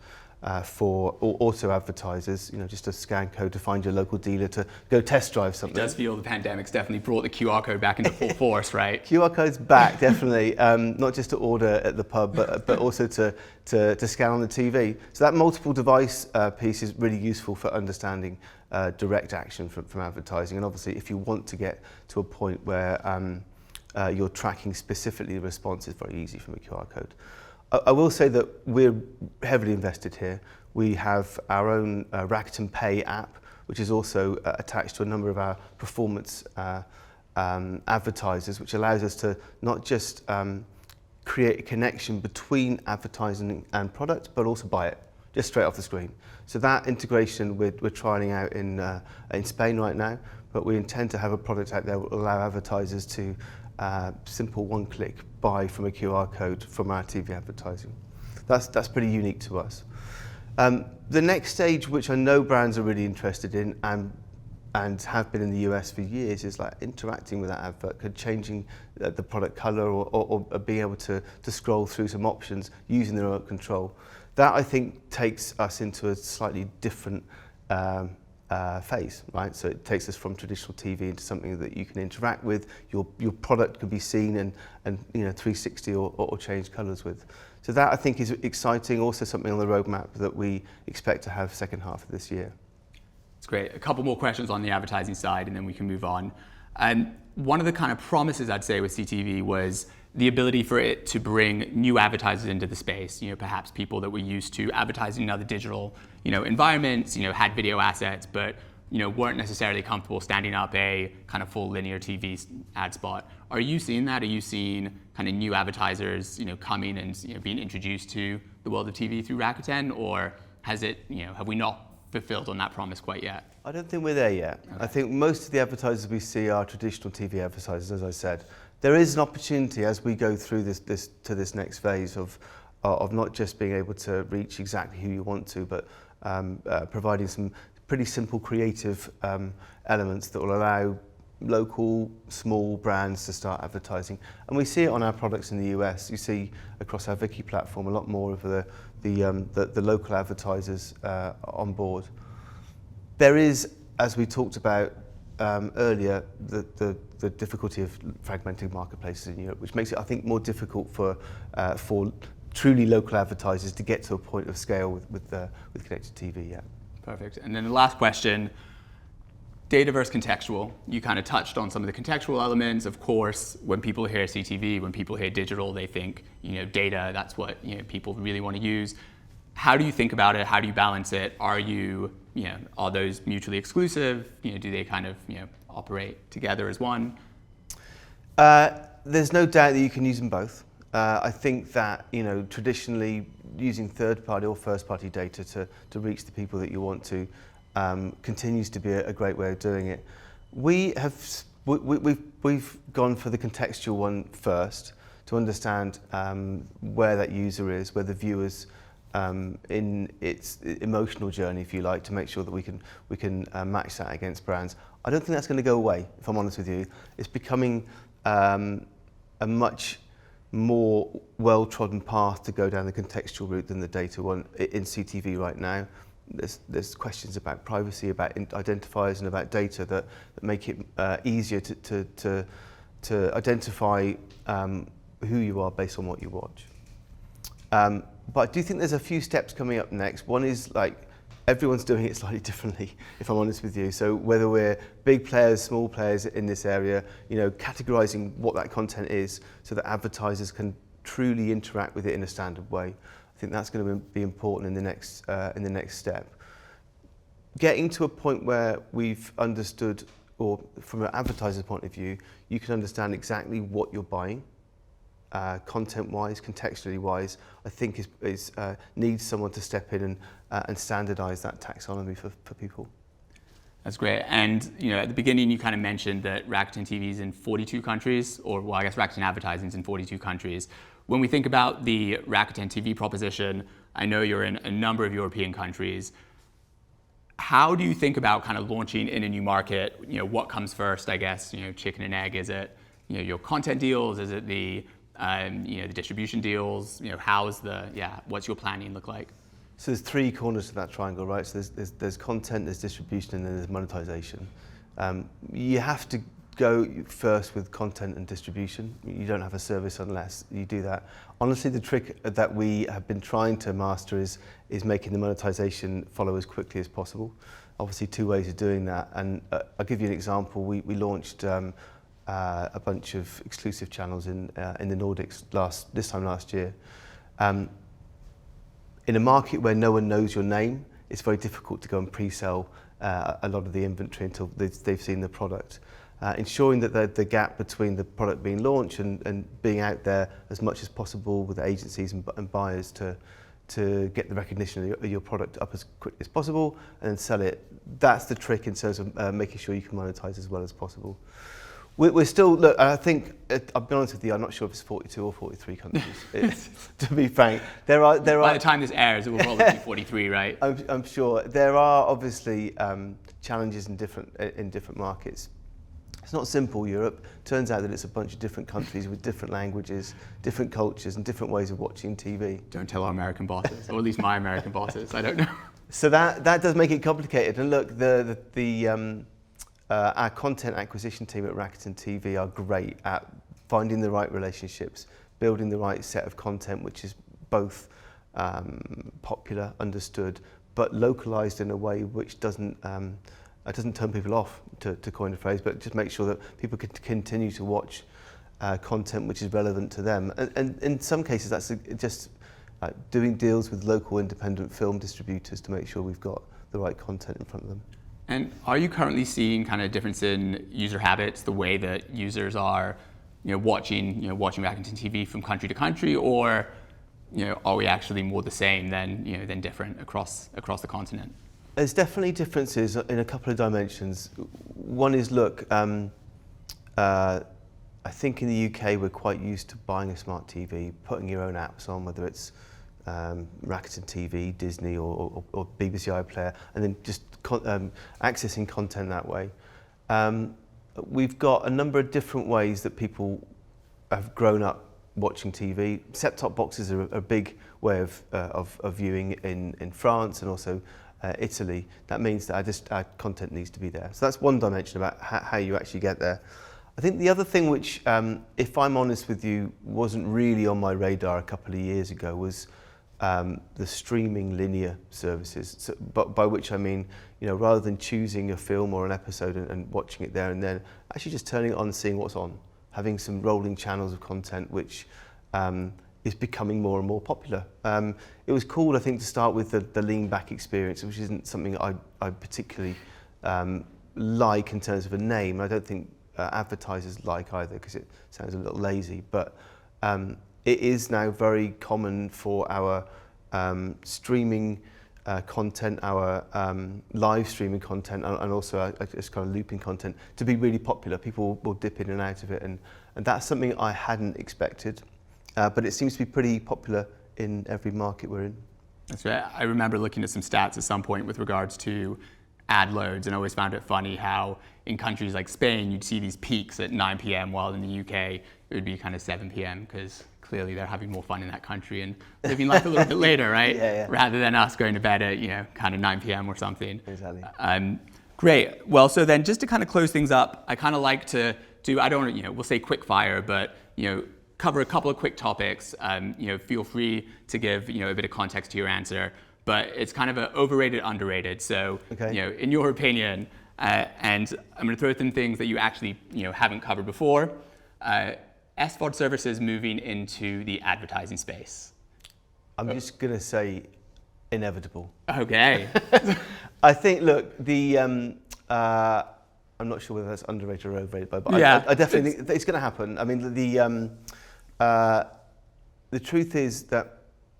for auto advertisers, just a scan code to find your local dealer to go test drive something. It does feel the pandemic's definitely brought the QR code back into full force, right? QR code's back, definitely, not just to order at the pub, but also to scan on the TV. So that multiple device piece is really useful for understanding direct action from advertising. And obviously, if you want to get to a point where you're tracking specifically the response, it's very easy from a QR code. I will say that we're heavily invested here. We have our own Raukten Pay app, which is also attached to a number of our performance advertisers, which allows us to not just create a connection between advertising and product, but also buy it, just straight off the screen. So that integration we're trialing out in Spain right now, but we intend to have a product out there that will allow advertisers to simple one-click buy from a QR code from our TV advertising. That's pretty unique to us. The next stage, which I know brands are really interested in and have been in the US for years, is like interacting with that advert, changing the product color or being able to scroll through some options using the remote control. That, I think, takes us into a slightly different phase, right? So it takes us from traditional TV into something that you can interact with. Your product can be seen and 360 or change colours with. So that, I think, is exciting. Also something on the roadmap that we expect to have second half of this year. It's great. A couple more questions on the advertising side, and then we can move on. One of the kind of promises, I'd say, with CTV was the ability for it to bring new advertisers into the space, perhaps people that were used to advertising in other digital, environments, had video assets, but, weren't necessarily comfortable standing up a kind of full linear TV ad spot. Are you seeing that? Are you seeing kind of new advertisers, coming and, being introduced to the world of TV through Raukten, or has it, have we not fulfilled on that promise quite yet? I don't think we're there yet. Okay. I think most of the advertisers we see are traditional TV advertisers, as I said. There is an opportunity as we go through this next phase of not just being able to reach exactly who you want to, but providing some pretty simple creative elements that will allow local small brands to start advertising. And we see it on our products in the US. You see across our Viki platform a lot more of the local advertisers on board. There is, as we talked about earlier, the difficulty of fragmented marketplaces in Europe, which makes it, I think, more difficult for truly local advertisers to get to a point of scale with connected TV. Yeah. Perfect. And then the last question, data versus contextual. You kind of touched on some of the contextual elements. Of course, when people hear CTV, when people hear digital, they think, data, that's what, people really want to use. How do you think about it? How do you balance it? Are those mutually exclusive? Do they kind of, operate together as one? There's no doubt that you can use them both. I think that, traditionally using third-party or first-party data to reach the people that you want to continues to be a great way of doing it. We've gone for the contextual one first to understand where that user is, where the viewer's in its emotional journey, if you like, to make sure that we can match that against brands. I don't think that's going to go away, if I'm honest with you. It's becoming a much more well-trodden path to go down the contextual route than the data one in CTV right now. There's questions about privacy, about identifiers, and about data that make it easier to identify who you are based on what you watch. But I do think there's a few steps coming up next. One is like everyone's doing it slightly differently, if I'm honest with you. So whether we're big players, small players in this area, you know, categorizing what that content is so that advertisers can truly interact with it in a standard way. I think that's going to be important in the next step. Getting to a point where we've understood, or from an advertiser's point of view, you can understand exactly what you're buying, content-wise, contextually-wise, I think needs someone to step in and standardise that taxonomy for people. That's great. And you know, at the beginning, you kind of mentioned that Raukten TV is in 42 countries, or well, I guess Raukten Advertising is in 42 countries. When we think about the Raukten TV proposition, I know you're in a number of European countries. How do you think about kind of launching in a new market? You know, what comes first? I guess, you know, chicken and egg. Is it, you know, your content deals? Is it the you know, the distribution deals? You know, what's your planning look like? So there's three corners to that triangle, right? So there's content, there's distribution, and then there's monetization. You have to go first with content and distribution. You don't have a service unless you do that. Honestly, the trick that we have been trying to master is making the monetization follow as quickly as possible. Obviously, two ways of doing that. And I'll give you an example. We launched a bunch of exclusive channels in the Nordics this time last year. In a market where no one knows your name, it's very difficult to go and pre-sell a lot of the inventory until they've seen the product. Ensuring that the gap between the product being launched and being out there as much as possible with agencies and buyers to get the recognition of your product up as quickly as possible and then sell it. That's the trick in terms of making sure you can monetize as well as possible. We're still, look, I think, I'll be honest with you, I'm not sure if it's 42 or 43 countries, to be frank. By the time this airs, it will probably be 43, right? I'm sure. There are obviously challenges in different markets. It's not simple, Europe. Turns out that it's a bunch of different countries with different languages, different cultures, and different ways of watching TV. Don't tell our American bosses, or at least my American bosses, I don't know. So that does make it complicated. And look, our content acquisition team at Raukten TV are great at finding the right relationships, building the right set of content, which is both popular, understood, but localized in a way which doesn't turn people off, to coin a phrase, but just make sure that people can continue to watch content which is relevant to them. And in some cases, that's just doing deals with local independent film distributors to make sure we've got the right content in front of them. And are you currently seeing kind of a difference in user habits, the way that users are, watching Raukten TV from country to country, or, are we actually more the same than different across the continent? There's definitely differences in a couple of dimensions. One is, look, I think in the UK we're quite used to buying a smart TV, putting your own apps on, whether it's Raukten TV, Disney or BBC iPlayer, and then just accessing content that way. We've got a number of different ways that people have grown up watching TV. Set-top boxes are a big way of viewing in France and also Italy. That means that our content needs to be there. So that's one dimension about how you actually get there. I think the other thing which, if I'm honest with you, wasn't really on my radar a couple of years ago was the streaming linear services. So, but by which I mean, rather than choosing a film or an episode and watching it there and then, actually just turning it on and seeing what's on, having some rolling channels of content which is becoming more and more popular. It was cool, I think, to start with the lean back experience, which isn't something I particularly like in terms of a name. I don't think advertisers like either because it sounds a little lazy, but it is now very common for our streaming content, our live streaming content, and also our this kind of looping content to be really popular. People will dip in and out of it, and that's something I hadn't expected, but it seems to be pretty popular in every market we're in. That's right. I remember looking at some stats at some point with regards to ad loads, and I always found it funny how in countries like Spain you'd see these peaks at 9 p.m. while in the UK it would be kind of 7 p.m. because clearly they're having more fun in that country and living life a little bit later, right? Yeah. Rather than us going to bed at kind of 9 p.m. or something. Exactly. Great. Well, so then just to kind of close things up, I kind of like to do, I don't want to, we'll say quick fire, but cover a couple of quick topics. Feel free to give a bit of context to your answer, but it's kind of an overrated, underrated. So okay. In your opinion, and I'm going to throw some things that you actually haven't covered before. SVOD services moving into the advertising space. I'm just going to say inevitable. Okay. I think, look, I'm not sure whether that's underrated or overrated, but yeah, I definitely think it's going to happen. I mean, the truth is that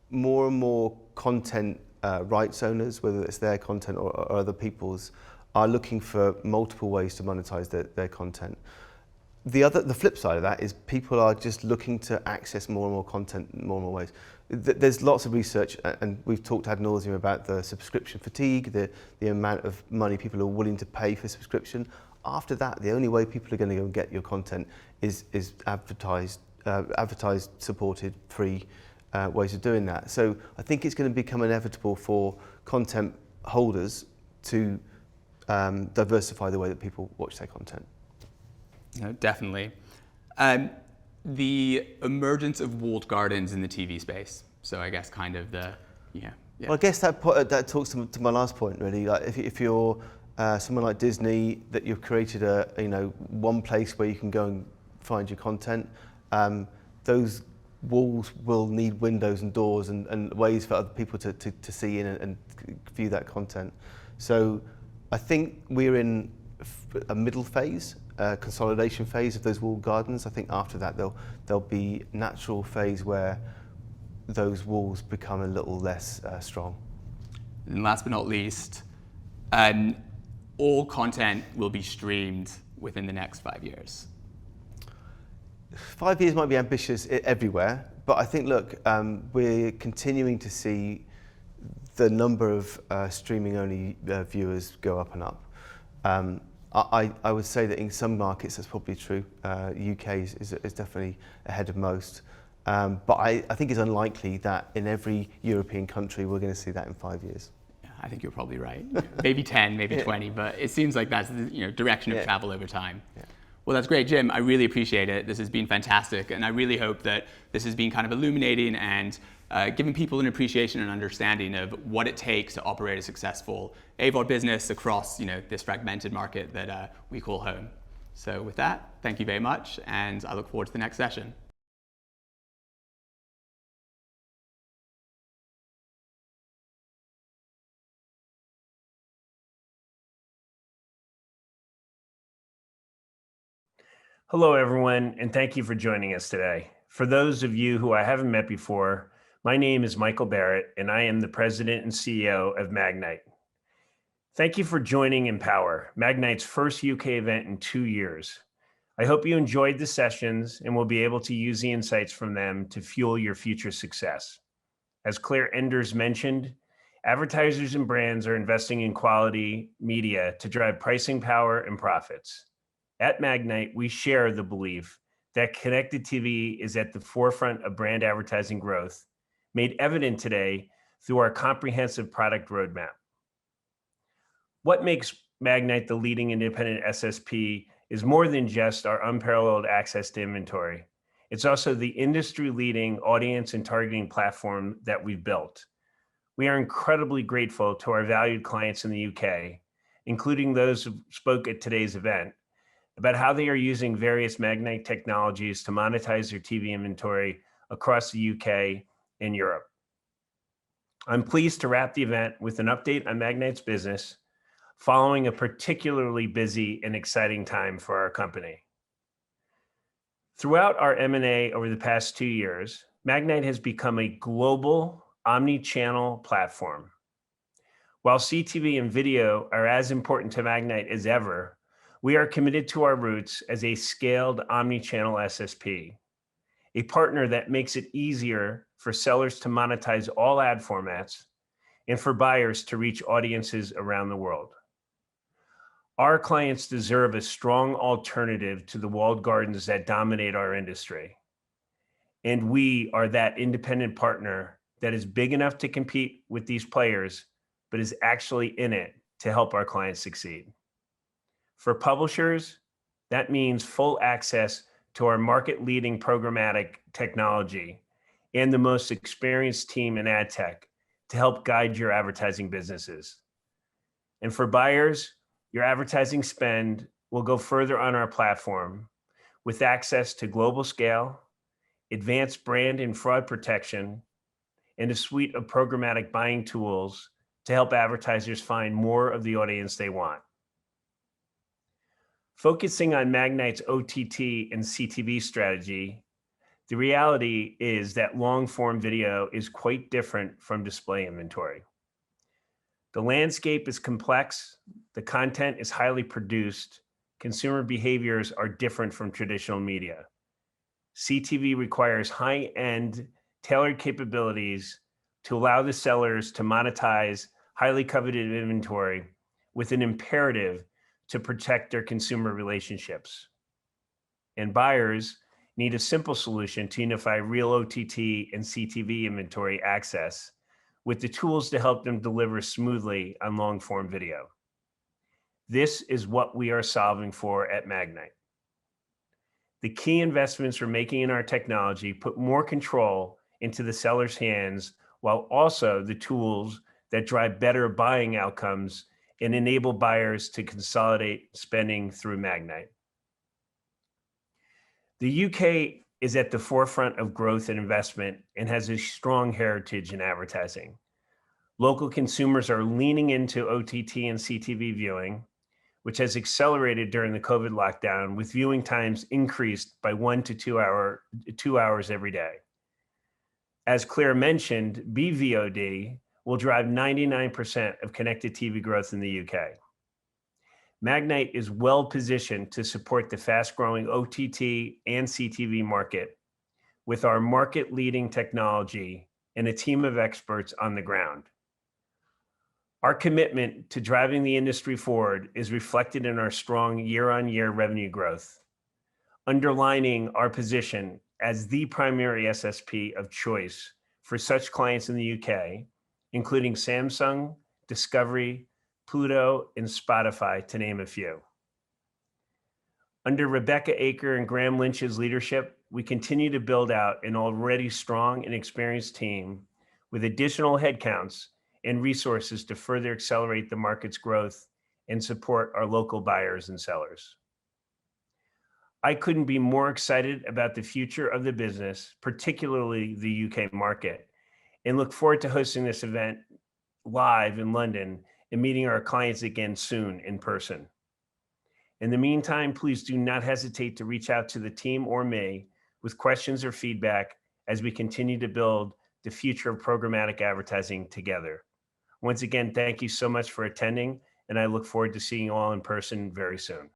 more and more content rights owners, whether it's their content or other people's, are looking for multiple ways to monetize their content. The flip side of that is people are just looking to access more and more content in more and more ways. There's lots of research, and we've talked ad nauseum about the subscription fatigue, the amount of money people are willing to pay for subscription. After that, the only way people are going to go and get your content is advertised, supported, free ways of doing that. So I think it's going to become inevitable for content holders to diversify the way that people watch their content. No, definitely. The emergence of walled gardens in the TV space. So I guess kind of the, yeah. Well, I guess that talks to my last point, really. Like if you're someone like Disney, that you've created one place where you can go and find your content, those walls will need windows and doors and ways for other people to see in and view that content. So I think we're in a middle phase, consolidation phase of those walled gardens. I think after that there'll be natural phase where those walls become a little less strong. And last but not least, all content will be streamed within the next 5 years. 5 years might be ambitious everywhere, but I think, look, we're continuing to see the number of streaming-only viewers go up and up. I would say that in some markets that's probably true. UK is definitely ahead of most. But I think it's unlikely that in every European country we're going to see that in 5 years. Yeah, I think you're probably right. Maybe 10, maybe 20, but it seems like that's the direction of travel over time. Yeah. Well, that's great, Jim. I really appreciate it. This has been fantastic, and I really hope that this has been kind of illuminating and giving people an appreciation and understanding of what it takes to operate a successful AVOD business across this fragmented market that we call home. So with that, thank you very much, and I look forward to the next session. Hello, everyone, and thank you for joining us today. For those of you who I haven't met before, my name is Michael Barrett, and I am the President and CEO of Magnite. Thank you for joining eMpower, Magnite's first UK event in 2 years. I hope you enjoyed the sessions and will be able to use the insights from them to fuel your future success. As Claire Enders mentioned, advertisers and brands are investing in quality media to drive pricing power and profits. At Magnite, we share the belief that connected TV is at the forefront of brand advertising growth, made evident today through our comprehensive product roadmap. What makes Magnite the leading independent SSP is more than just our unparalleled access to inventory. It's also the industry-leading audience and targeting platform that we've built. We are incredibly grateful to our valued clients in the UK, including those who spoke at today's event, about how they are using various Magnite technologies to monetize their TV inventory across the UK and Europe. I'm pleased to wrap the event with an update on Magnite's business, following a particularly busy and exciting time for our company. Throughout our M&A over the past 2 years, Magnite has become a global omni-channel platform. While CTV and video are as important to Magnite as ever, we are committed to our roots as a scaled omni-channel SSP, a partner that makes it easier for sellers to monetize all ad formats and for buyers to reach audiences around the world. Our clients deserve a strong alternative to the walled gardens that dominate our industry. And we are that independent partner that is big enough to compete with these players, but is actually in it to help our clients succeed. For publishers, that means full access to our market-leading programmatic technology and the most experienced team in ad tech to help guide your advertising businesses. And for buyers, your advertising spend will go further on our platform with access to global scale, advanced brand and fraud protection, and a suite of programmatic buying tools to help advertisers find more of the audience they want. Focusing on Magnite's OTT and CTV strategy, the reality is that long-form video is quite different from display inventory. The landscape is complex, the content is highly produced, consumer behaviors are different from traditional media. CTV requires high-end, tailored capabilities to allow the sellers to monetize highly coveted inventory with an imperative to protect their consumer relationships. And buyers need a simple solution to unify real OTT and CTV inventory access with the tools to help them deliver smoothly on long-form video. This is what we are solving for at Magnite. The key investments we're making in our technology put more control into the seller's hands, while also the tools that drive better buying outcomes and enable buyers to consolidate spending through Magnite. The UK is at the forefront of growth and investment and has a strong heritage in advertising. Local consumers are leaning into OTT and CTV viewing, which has accelerated during the COVID lockdown, with viewing times increased by 1 to 2 hours every day. As Claire mentioned, BVOD will drive 99% of connected TV growth in the UK. Magnite is well positioned to support the fast-growing OTT and CTV market with our market-leading technology and a team of experts on the ground. Our commitment to driving the industry forward is reflected in our strong year-on-year revenue growth, underlining our position as the primary SSP of choice for such clients in the UK, including Samsung, Discovery, Pluto, and Spotify, to name a few. Under Rebecca Aker and Graham Lynch's leadership, we continue to build out an already strong and experienced team with additional headcounts and resources to further accelerate the market's growth and support our local buyers and sellers. I couldn't be more excited about the future of the business, particularly the UK market, and look forward to hosting this event live in London and meeting our clients again soon in person. In the meantime, please do not hesitate to reach out to the team or me with questions or feedback as we continue to build the future of programmatic advertising together. Once again, thank you so much for attending, and I look forward to seeing you all in person very soon.